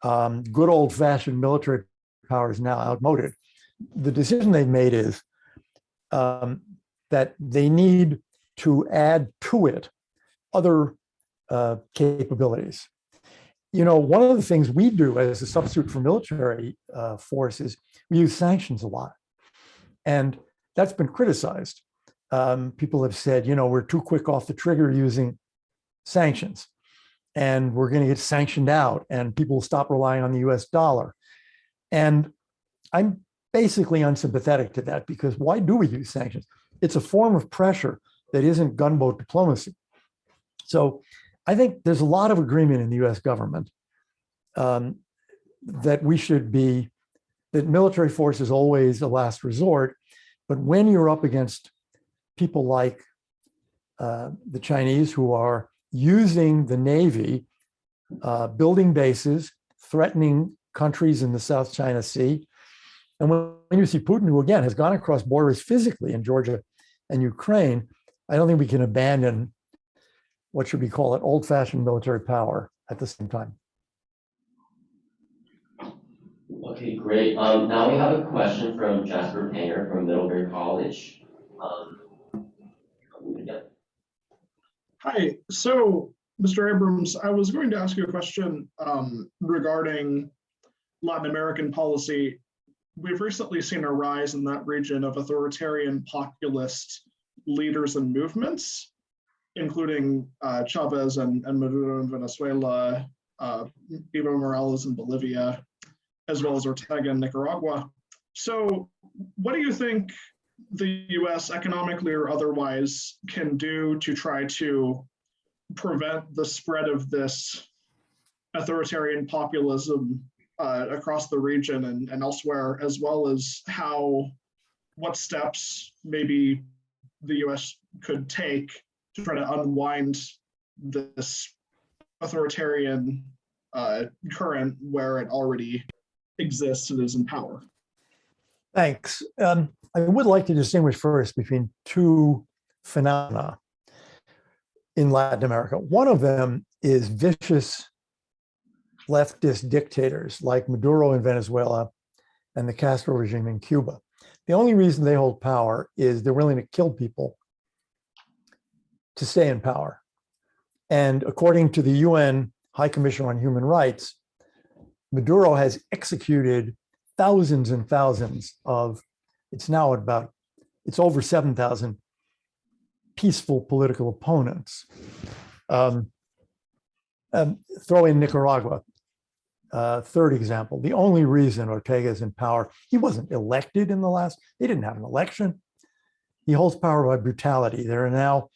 good old-fashioned military power is now outmoded. The decision they've made is that they need to add to it other capabilities. One of the things we do as a substitute for military forces, we use sanctions a lot. And that's been criticized. People have said, we're too quick off the trigger using sanctions, and we're going to get sanctioned out, and people will stop relying on the US dollar. And I'm basically unsympathetic to that, because why do we use sanctions? It's a form of pressure that isn't gunboat diplomacy. So I think there's a lot of agreement in the US government that that military force is always a last resort. But when you're up against people like the Chinese, who are using the Navy, building bases, threatening countries in the South China Sea, and when you see Putin, who again has gone across borders physically in Georgia and Ukraine, I don't think we can abandon, what should we call it, old-fashioned military power at the same time. Okay, great. Now we have a question from Jasper Painter from Middlebury College. Hi, so Mr. Abrams, I was going to ask you a question regarding Latin American policy. We've recently seen a rise in that region of authoritarian populist leaders and movements, including Chavez and Maduro in Venezuela, Evo Morales in Bolivia, as well as Ortega in Nicaragua. So what do you think the US, economically or otherwise, can do to try to prevent the spread of this authoritarian populism across the region and elsewhere, as well as what steps maybe the US could take to try to unwind this authoritarian current where it already exists and is in power? Thanks. I would like to distinguish first between two phenomena in Latin America. One of them is vicious leftist dictators like Maduro in Venezuela and the Castro regime in Cuba. The only reason they hold power is they're willing to kill people to stay in power. And according to the UN High Commissioner on Human Rights, Maduro has executed thousands and thousands of, it's over 7,000 peaceful political opponents. Throw in Nicaragua, third example. The only reason Ortega is in power, he wasn't elected in they didn't have an election. He holds power by brutality. There are now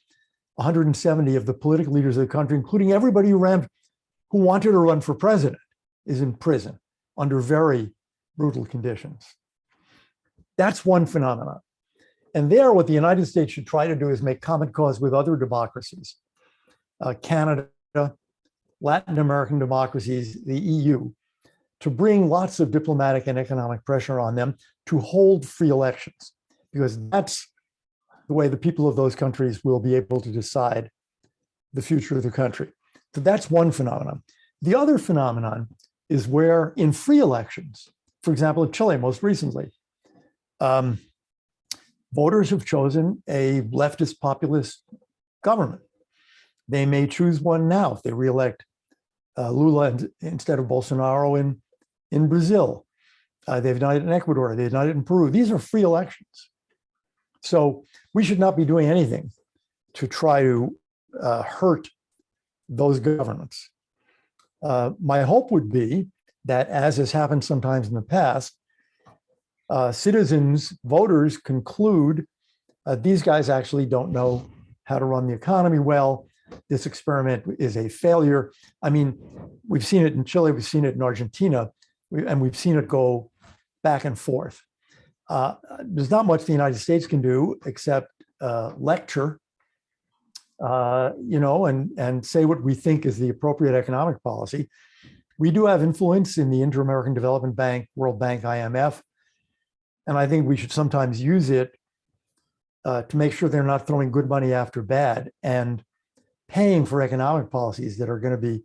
170 of the political leaders of the country, including everybody who wanted to run for president, is in prison under very brutal conditions. That's one phenomenon. And there, what the United States should try to do is make common cause with other democracies, Canada, Latin American democracies, the EU, to bring lots of diplomatic and economic pressure on them to hold free elections, because that's the way the people of those countries will be able to decide the future of the country. So that's one phenomenon. The other phenomenon is where in free elections, for example, in Chile most recently, voters have chosen a leftist populist government. They may choose one now if they reelect Lula instead of Bolsonaro in Brazil. They've done it in Ecuador. They've done it in Peru. These are free elections. So we should not be doing anything to try to hurt those governments. My hope would be that, as has happened sometimes in the past, citizens, voters conclude these guys actually don't know how to run the economy well. This experiment is a failure. I mean, we've seen it in Chile, we've seen it in Argentina, and we've seen it go back and forth. There's not much the United States can do except lecture, and say what we think is the appropriate economic policy. We do have influence in the Inter-American Development Bank, World Bank, IMF, and I think we should sometimes use it to make sure they're not throwing good money after bad and paying for economic policies that are going to be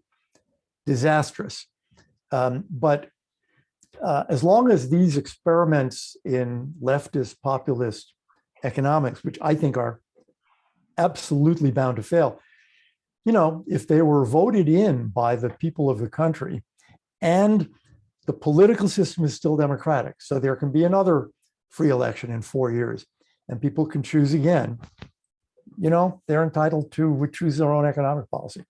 disastrous. But as long as these experiments in leftist populist economics, which I think are absolutely bound to fail, if they were voted in by the people of the country and the political system is still democratic, so there can be another free election in 4 years and people can choose again, they're entitled to choose their own economic policy.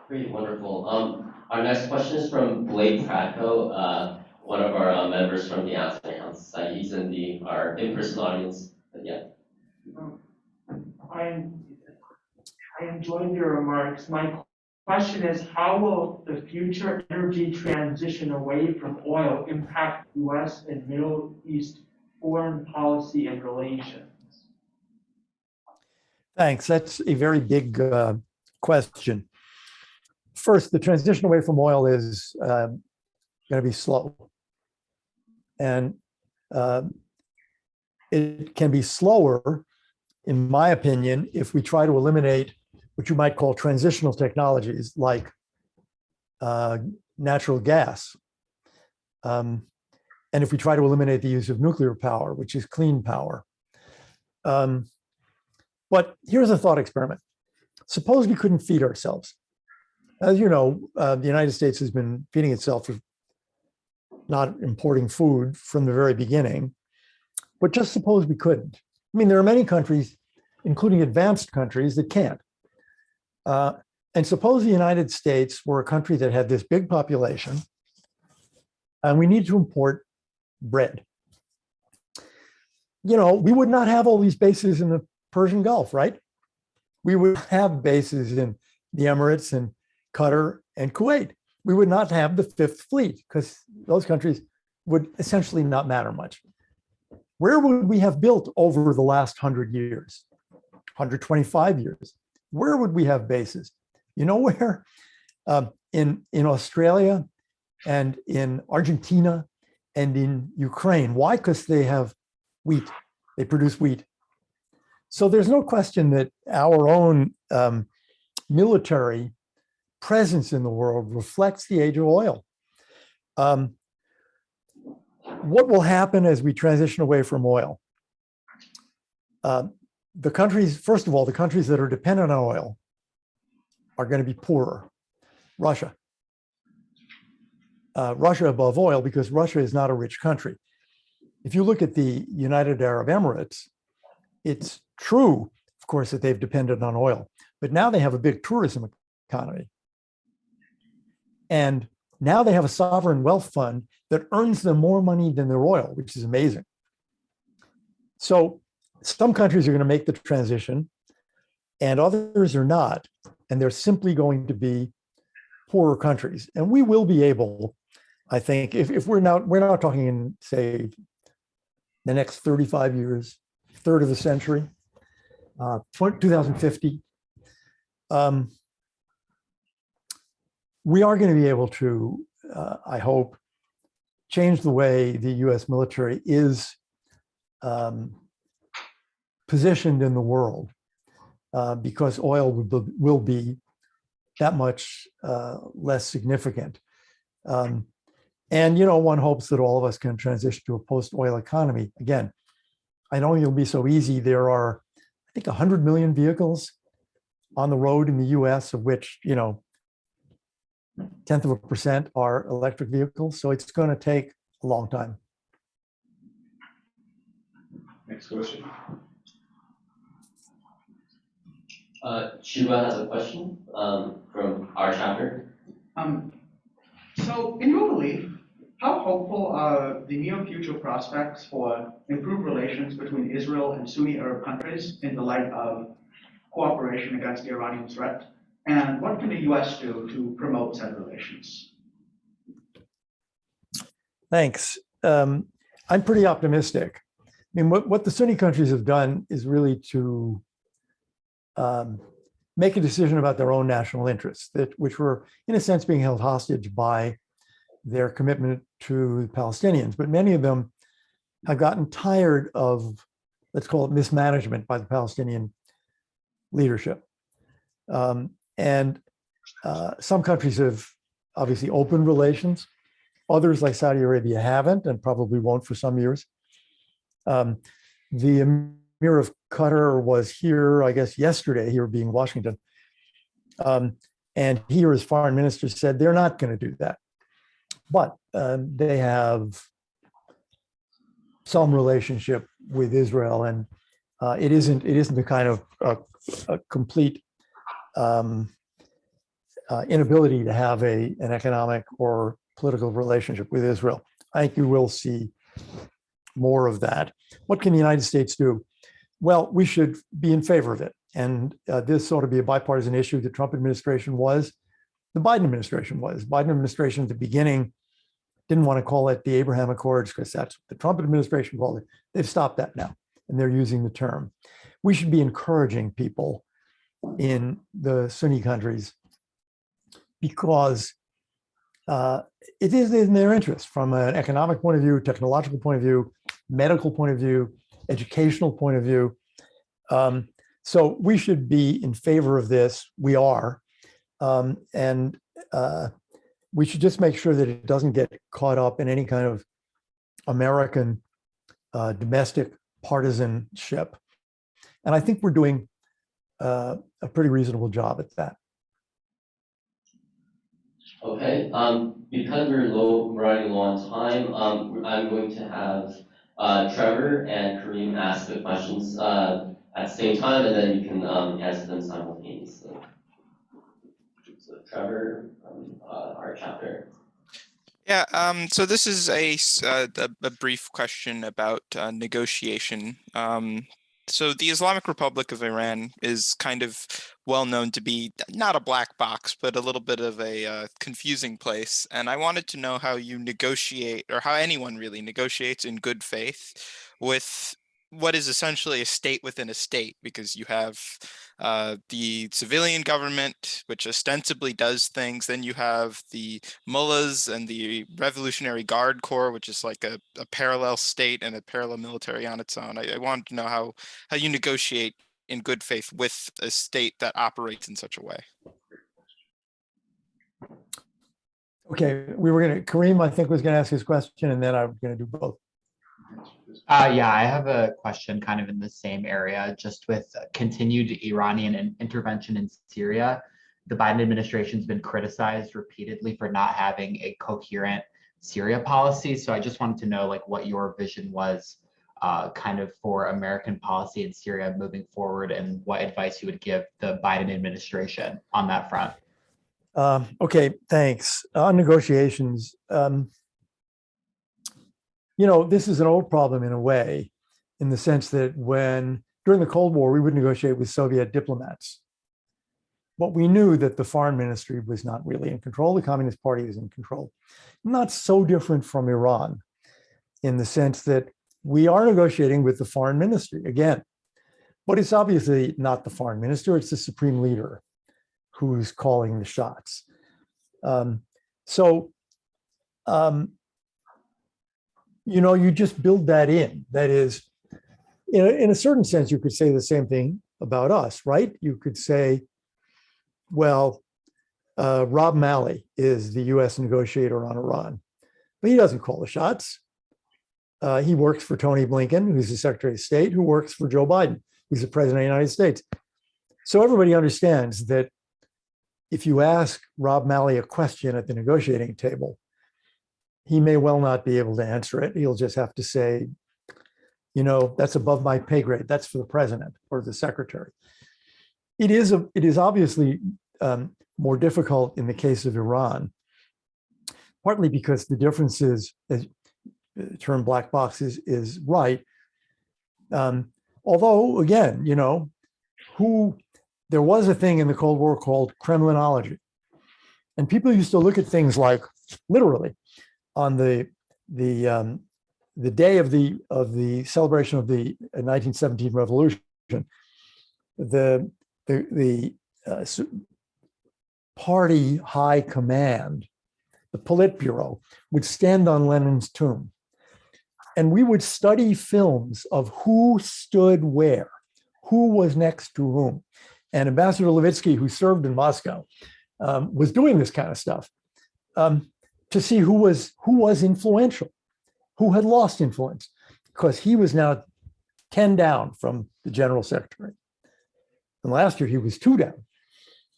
Great, wonderful. Our next question is from Blake Pratko, one of our members from the Outstanding Council Society. He's in our in-person audience. But yeah. I enjoyed your remarks. My question is, how will the future energy transition away from oil impact U.S. and Middle East foreign policy and relations? Thanks. That's a very big question. First, the transition away from oil is going to be slow. And it can be slower, in my opinion, if we try to eliminate what you might call transitional technologies like natural gas. And if we try to eliminate the use of nuclear power, which is clean power. But here's a thought experiment. Suppose we couldn't feed ourselves. As you know, the United States has been feeding itself with not importing food from the very beginning. But just suppose we couldn't. I mean, there are many countries, including advanced countries, that can't. And suppose the United States were a country that had this big population, and we need to import bread. We would not have all these bases in the Persian Gulf, right? We would have bases in the Emirates and Qatar and Kuwait. We would not have the Fifth Fleet because those countries would essentially not matter much. Where would we have built over the last 100 years, 125 years? Where would we have bases? You know where? In Australia and in Argentina and in Ukraine. Why? Because they have wheat. They produce wheat. So there's no question that our own military presence in the world reflects the age of oil. what will happen as we transition away from oil? The countries, first of all, the countries that are dependent on oil are going to be poorer. Russia. Russia above oil, because Russia is not a rich country. If you look at the United Arab Emirates, it's true, of course, that they've depended on oil, but now they have a big tourism economy. And now they have a sovereign wealth fund that earns them more money than their oil, which is amazing. So some countries are going to make the transition and others are not. And they're simply going to be poorer countries. And we will be able, I think, if we're not talking in, say, the next 35 years, third of the century, 2050, we are going to be able to, I hope, change the way the US military is positioned in the world, because oil will be that much less significant. And, one hopes that all of us can transition to a post-oil economy. Again, I don't think it'll be so easy. There are, I think, 100 million vehicles on the road in the US, of which, 0.1% are electric vehicles. So it's going to take a long time. Next question. Shiva has a question from our chapter. So in your belief, how hopeful are the near future prospects for improved relations between Israel and Sunni Arab countries in the light of cooperation against the Iranian threat? And what can the US do to promote said relations? Thanks. I'm pretty optimistic. I mean, what the Sunni countries have done is really to make a decision about their own national interests, which were, in a sense, being held hostage by their commitment to the Palestinians. But many of them have gotten tired of, let's call it, mismanagement by the Palestinian leadership. And some countries have obviously opened relations. Others, like Saudi Arabia, haven't and probably won't for some years. The Emir of Qatar was here, I guess, yesterday, here being Washington. And he or his foreign minister said they're not going to do that. But they have some relationship with Israel, and it isn't a kind of a complete inability to have an economic or political relationship with Israel. I think you will see more of that. What can the United States do? Well, we should be in favor of it. And this ought to be a bipartisan issue. The Trump administration was, the Biden administration was. Biden administration at the beginning didn't want to call it the Abraham Accords because that's what the Trump administration called it. They've stopped that now, and they're using the term. We should be encouraging people in the Sunni countries because it is in their interest from an economic point of view, technological point of view, medical point of view, educational point of view. So we should be in favor of this. We are. And we should just make sure that it doesn't get caught up in any kind of American domestic partisanship. And I think we're doing a pretty reasonable job at that. Okay, because we're running low on time, I'm going to have Trevor and Kareem ask the questions at the same time, and then you can answer them simultaneously. So Trevor from our chapter. Yeah, so this is a brief question about negotiation. So the Islamic Republic of Iran is kind of well known to be not a black box, but a little bit of a confusing place. And I wanted to know how you negotiate, or how anyone really negotiates in good faith with what is essentially a state within a state, because you have the civilian government, which ostensibly does things. Then you have the mullahs and the Revolutionary Guard Corps, which is like a parallel state and a parallel military on its own. I wanted to know how you negotiate in good faith with a state that operates in such a way. Okay, Kareem, I think was going to ask his question, and then I'm going to do both. Yeah, I have a question kind of in the same area, just with continued Iranian intervention in Syria. The Biden administration's been criticized repeatedly for not having a coherent Syria policy. So I just wanted to know like what your vision was kind of for American policy in Syria moving forward, and what advice you would give the Biden administration on that front. Okay, thanks. On negotiations, this is an old problem in a way, in the sense that during the Cold War, we would negotiate with Soviet diplomats. But we knew that the foreign ministry was not really in control. The Communist Party was in control. Not so different from Iran, in the sense that we are negotiating with the foreign ministry again, but it's obviously not the foreign minister, it's the supreme leader who's calling the shots. You just build that in. That is, in a certain sense, you could say the same thing about us, right? You could say, well, Rob Malley is the US negotiator on Iran, but he doesn't call the shots. He works for Tony Blinken, who's the Secretary of State, who works for Joe Biden, who's the President of the United States. So everybody understands that if you ask Rob Malley a question at the negotiating table, he may well not be able to answer it. He'll just have to say, that's above my pay grade. That's for the president or the secretary. It is obviously more difficult in the case of Iran, partly because the differences, as the term black box is right. Although, again, there was a thing in the Cold War called Kremlinology. And people used to look at things like, literally, on the day of the celebration of the 1917 revolution, the party high command, the Politburo, would stand on Lenin's tomb. And we would study films of who stood where, who was next to whom. And Ambassador Levitsky, who served in Moscow, was doing this kind of stuff to see who was influential, who had lost influence, because he was now 10 down from the general secretary. And last year he was 2 down.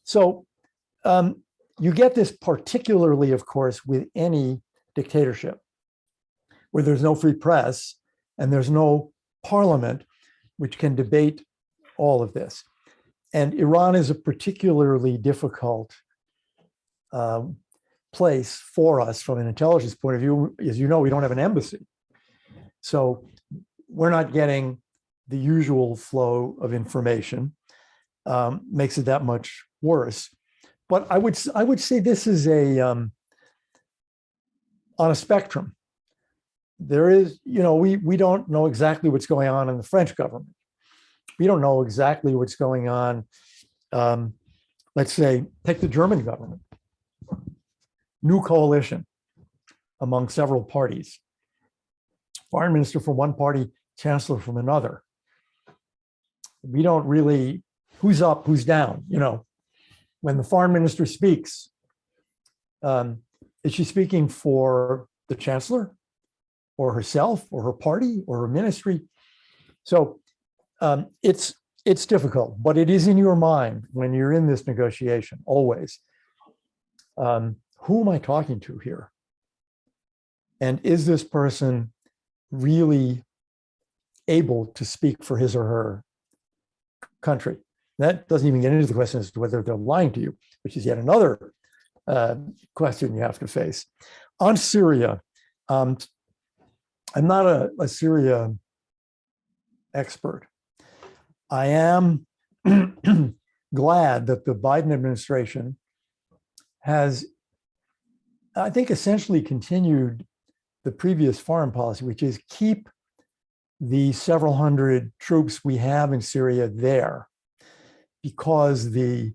So you get this particularly, of course, with any dictatorship, where there's no free press and there's no parliament which can debate all of this. And Iran is a particularly difficult place for us from an intelligence point of view. As you know, we don't have an embassy. So we're not getting the usual flow of information, makes it that much worse. But I would say this is on a spectrum. There is, we don't know exactly what's going on in the French government. We don't know exactly what's going on. Let's say, take the German government. New coalition among several parties. Foreign minister from one party, chancellor from another. We don't really, who's up, who's down, When the foreign minister speaks, is she speaking for the chancellor or herself or her party or her ministry? So it's difficult, but it is in your mind when you're in this negotiation, always. Who am I talking to here? And is this person really able to speak for his or her country? That doesn't even get into the question as to whether they're lying to you, which is yet another question you have to face. On Syria, I'm not a Syria expert. I am glad that the Biden administration has, I think, essentially continued the previous foreign policy, which is keep the several hundred troops we have in Syria there, because the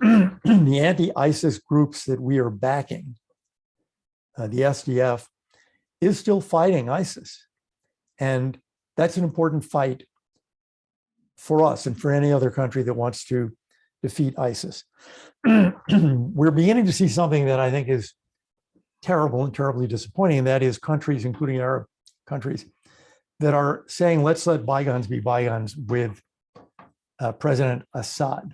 anti-ISIS groups that we are backing, the SDF, is still fighting ISIS. And that's an important fight for us and for any other country that wants to defeat ISIS. We're beginning to see something that I think is terrible and terribly disappointing. And that is countries, including Arab countries, that are saying, let's let bygones be bygones with President Assad.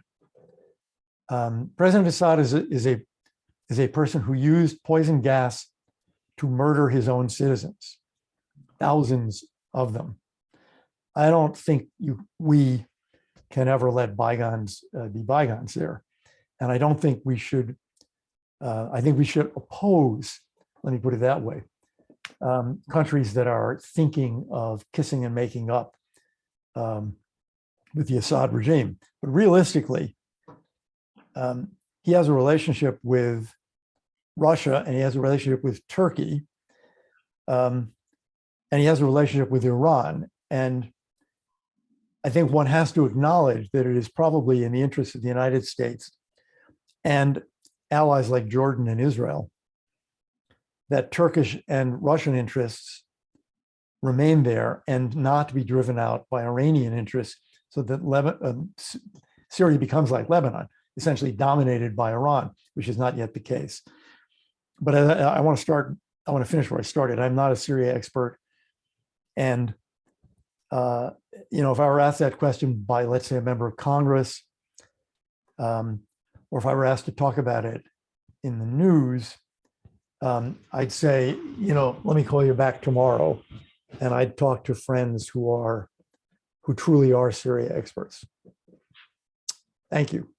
President Assad is a person who used poison gas to murder his own citizens, thousands of them. I don't think we can ever let bygones be bygones there. And I don't think we should, I think we should oppose, let me put it that way, countries that are thinking of kissing and making up with the Assad regime. But realistically, he has a relationship with Russia, and he has a relationship with Turkey, and he has a relationship with Iran. And I think one has to acknowledge that it is probably in the interest of the United States and allies like Jordan and Israel that Turkish and Russian interests remain there and not be driven out by Iranian interests, so that Syria becomes like Lebanon, essentially dominated by Iran, which is not yet the case. But I want to finish where I started. I'm not a Syria expert. And, if I were asked that question by, let's say, a member of Congress, or if I were asked to talk about it in the news, I'd say, let me call you back tomorrow. And I'd talk to friends who truly are Syria experts. Thank you.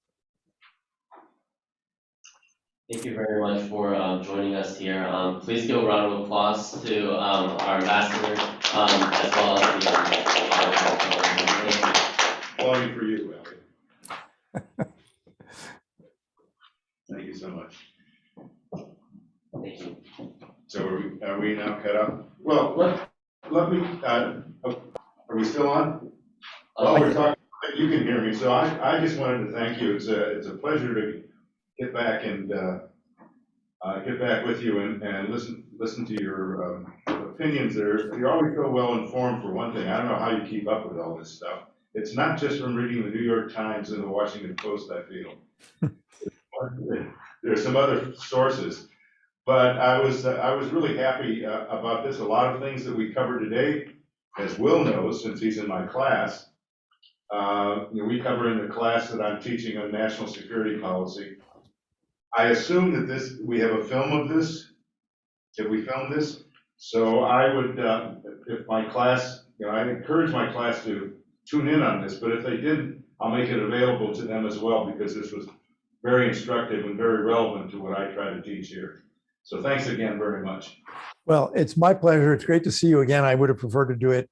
Thank you very much for joining us here. Please give a round of applause to our ambassador, as well as the Applauding for you, Elliott. Thank you so much. Thank you. So are we now cut up? Well, let me, are we still on? Well, we're talking, you can hear me. So I just wanted to thank you. It's a pleasure to get back and get back with you and listen to your opinions. You're always so well informed, for one thing. I don't know how you keep up with all this stuff. It's not just from reading the New York Times and the Washington Post, I feel. There's some other sources. But I was really happy about this. A lot of things that we covered today, as Will knows, since he's in my class, we cover in the class that I'm teaching on national security policy. I assume that we have a film of this. Have we filmed this? So I would, if my class, I encourage my class to tune in on this, but if they didn't, I'll make it available to them as well, because this was very instructive and very relevant to what I try to teach here. So thanks again very much. Well, it's my pleasure. It's great to see you again. I would have preferred to do it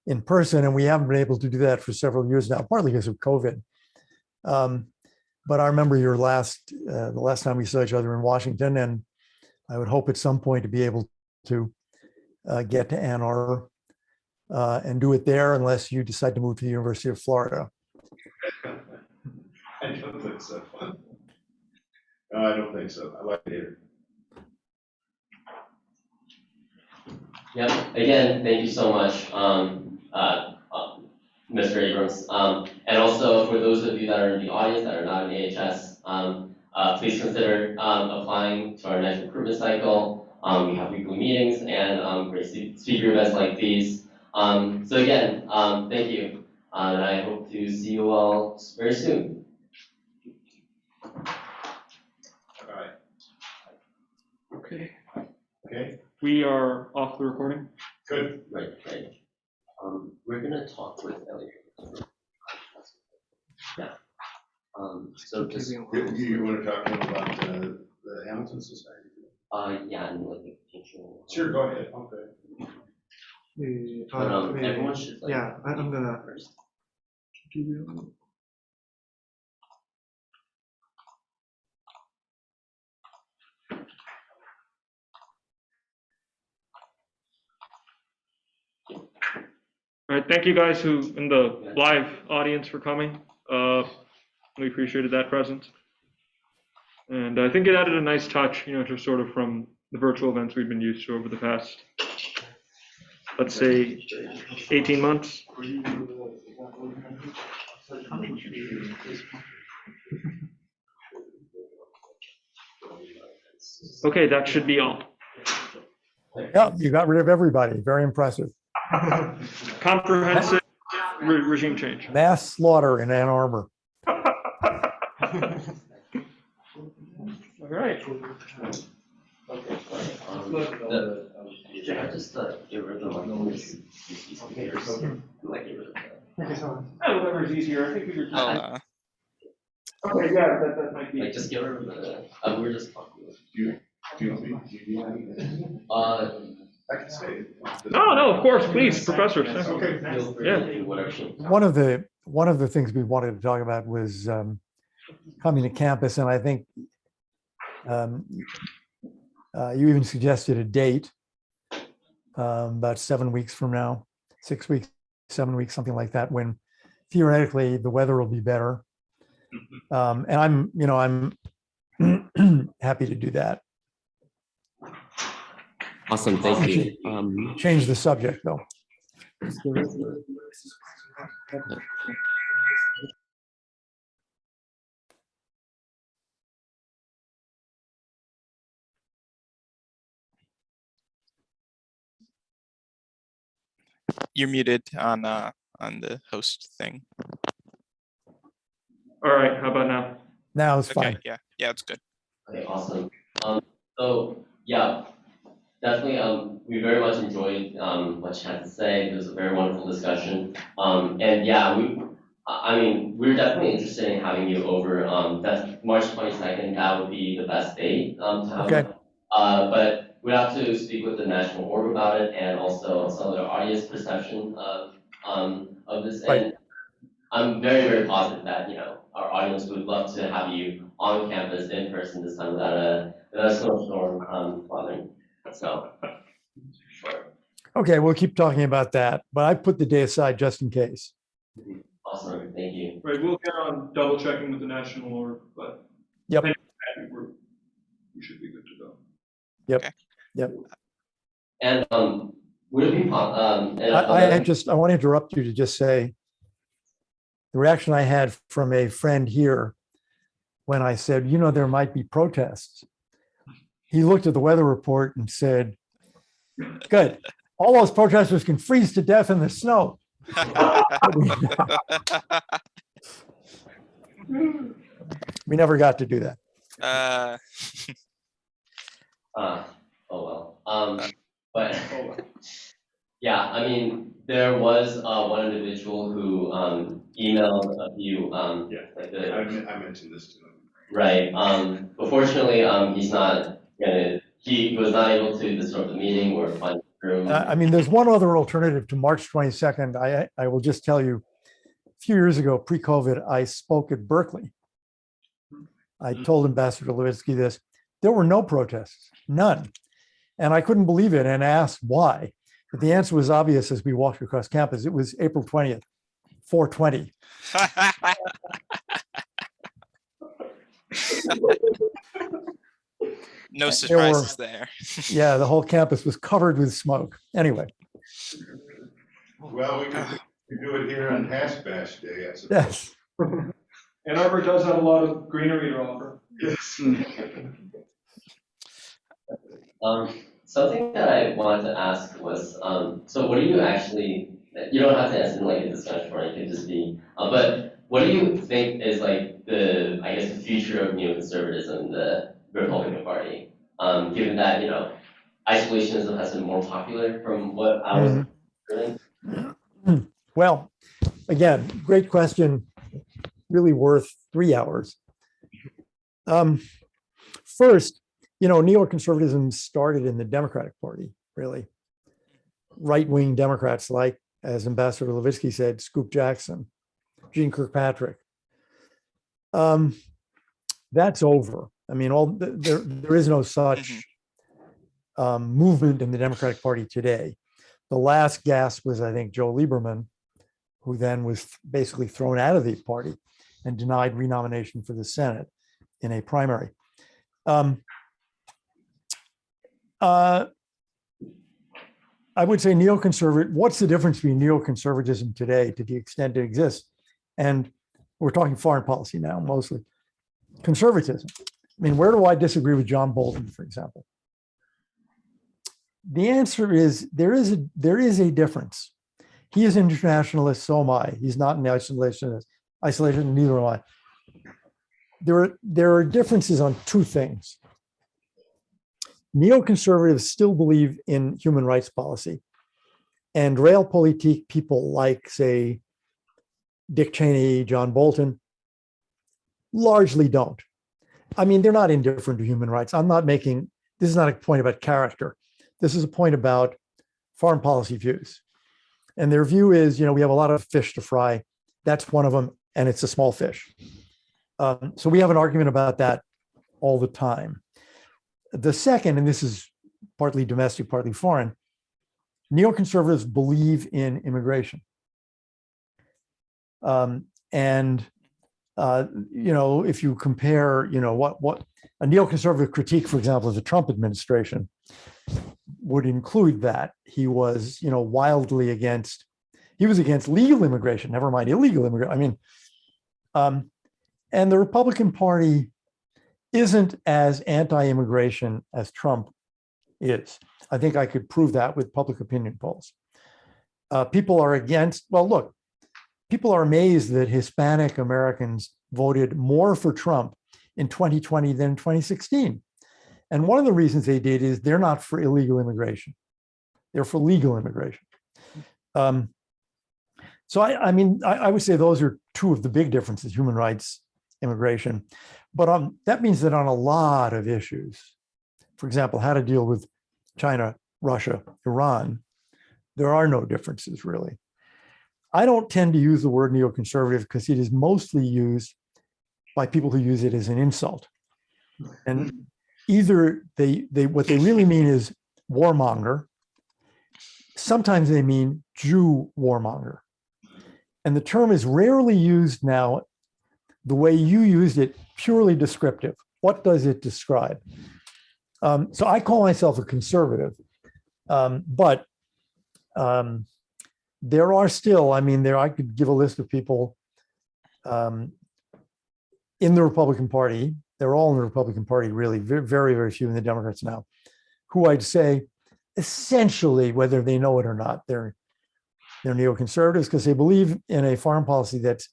in person, and we haven't been able to do that for several years now, partly because of COVID. But I remember the last time we saw each other in Washington, and I would hope at some point to be able to get to Ann Arbor and do it there, unless you decide to move to the University of Florida. I don't think so. No, I don't think so. I like it here. Yep. Again, thank you so much, Mr. Abrams. And also for those of you that are in the audience that are not in AHS, please consider applying to our next recruitment cycle. We have weekly meetings and great speaker events like these. So again, thank you. And I hope to see you all very soon. All right. Okay. Okay. We are off the recording. Good. Right. We're gonna talk with Elliott. Yeah. So just You want to talk to him about the Hamilton Society? yeah, and like the potential. Sure, go ahead. Okay. But everyone should like. Yeah, I'm gonna first. give you. All right, thank you guys who in the live audience for coming. We appreciated that presence. And I think it added a nice touch, just sort of from the virtual events we've been used to over the past, let's say, 18 months. Okay, that should be all. Yeah, you got rid of everybody. Very impressive. Comprehensive regime change. Mass slaughter in Ann Arbor. All right. Okay, fine. Should I just get rid of these computers? Like get rid of that. Whatever's easier. I think we were just. I'll, Okay, yeah, that might be. Like just get rid of the. We were just talking. Do you want me? I can say it. No, of course, please, Professor. Okay. Feel free Yeah. to do whatever you One of the things we wanted to talk about was coming to campus, and I think you even suggested a date about 7 weeks from now, 6 weeks, 7 weeks, something like that, when theoretically the weather will be better. And I'm happy to do that. Awesome, thank you. Change the subject though. you're muted on the host thing. All right, how about now? Now it's Okay, fine. yeah, it's good. Okay, awesome. So yeah, definitely. We very much enjoyed what you had to say. It was a very wonderful discussion. And yeah, we're definitely interested in having you over. That's March 22nd. That would be the best date to have. Okay. But we have to speak with the national board about it, and also some of the audience perception of this. Right. And I'm very, very positive that our audience would love to have you on campus in person this time without a snowstorm bothering. So, sure. Okay, we'll keep talking about that, but I put the day aside just in case. Awesome, thank you. Right, we'll get on double checking with the national org, but. Yep. I think we should be good to go. Yep. And would it be and I want to interrupt you to just say the reaction I had from a friend here when I said, there might be protests. He looked at the weather report and said, good, all those protesters can freeze to death in the snow. We never got to do that. oh well. But yeah, there was one individual who emailed a few like I mentioned this to him. right. But fortunately, he was not able to disrupt the meeting or find the room. There's one other alternative to March 22nd. I will just tell you, a few years ago, pre-COVID, I spoke at Berkeley. I told Ambassador Levitsky this. There were no protests, none. And I couldn't believe it and asked why. But the answer was obvious as we walked across campus. It was April 20th, 420. No surprises there. Yeah, the whole campus was covered with smoke. Anyway. Well, we can do it here on Hash Bash Day, I suppose. Yes. Ann Arbor does have a lot of greenery to offer. Yes. Something that I wanted to ask was, so what do you actually? You don't have to answer in like a discussion, or it could just be. But what do you think is like the future of neoconservatism, the Republican Party? Given that isolationism has been more popular from what I was hearing. Well, again, great question. Really worth 3 hours. First, neoconservatism started in the Democratic Party, really. Right-wing Democrats like, as Ambassador Levitsky said, Scoop Jackson, Gene Kirkpatrick. That's over. There is no such movement in the Democratic Party today. The last gasp was, I think, Joe Lieberman, who then was basically thrown out of the party and denied renomination for the Senate in a primary. I would say what's the difference between neoconservatism today to the extent it exists? And we're talking foreign policy now, mostly. Conservatism. I mean, where do I disagree with John Bolton, for example? The answer is there is a difference. He is an internationalist, so am I. He's not an isolationist. Neither am I. There are differences on two things. Neoconservatives still believe in human rights policy, and realpolitik people like, say, Dick Cheney, John Bolton, largely don't. I mean, they're not indifferent to human rights. This is not a point about character. This is a point about foreign policy views. And their view is, we have a lot of fish to fry. That's one of them, and it's a small fish. So we have an argument about that all the time. The second, and this is partly domestic, partly foreign, neoconservatives believe in immigration. If you compare, what a neoconservative critique, for example, of the Trump administration would include that he was, wildly against. He was against legal immigration, never mind illegal immigration. I mean, and the Republican Party isn't as anti-immigration as Trump is. I think I could prove that with public opinion polls. People are against. Well, look, people are amazed that Hispanic Americans voted more for Trump in 2020 than in 2016. And one of the reasons they did is they're not for illegal immigration. They're for legal immigration. So I would say those are two of the big differences: human rights, immigration. But that means that on a lot of issues, for example, how to deal with China, Russia, Iran, there are no differences really. I don't tend to use the word neoconservative because it is mostly used by people who use it as an insult. And either what they really mean is warmonger. Sometimes they mean Jew warmonger. And the term is rarely used now the way you used it, purely descriptive. What does it describe? So I call myself a conservative, but there are still, I could give a list of people in the Republican Party. They're all in the Republican Party, really, very, very few in the Democrats now, who I'd say essentially, whether they know it or not, they're neoconservatives because they believe in a foreign policy that's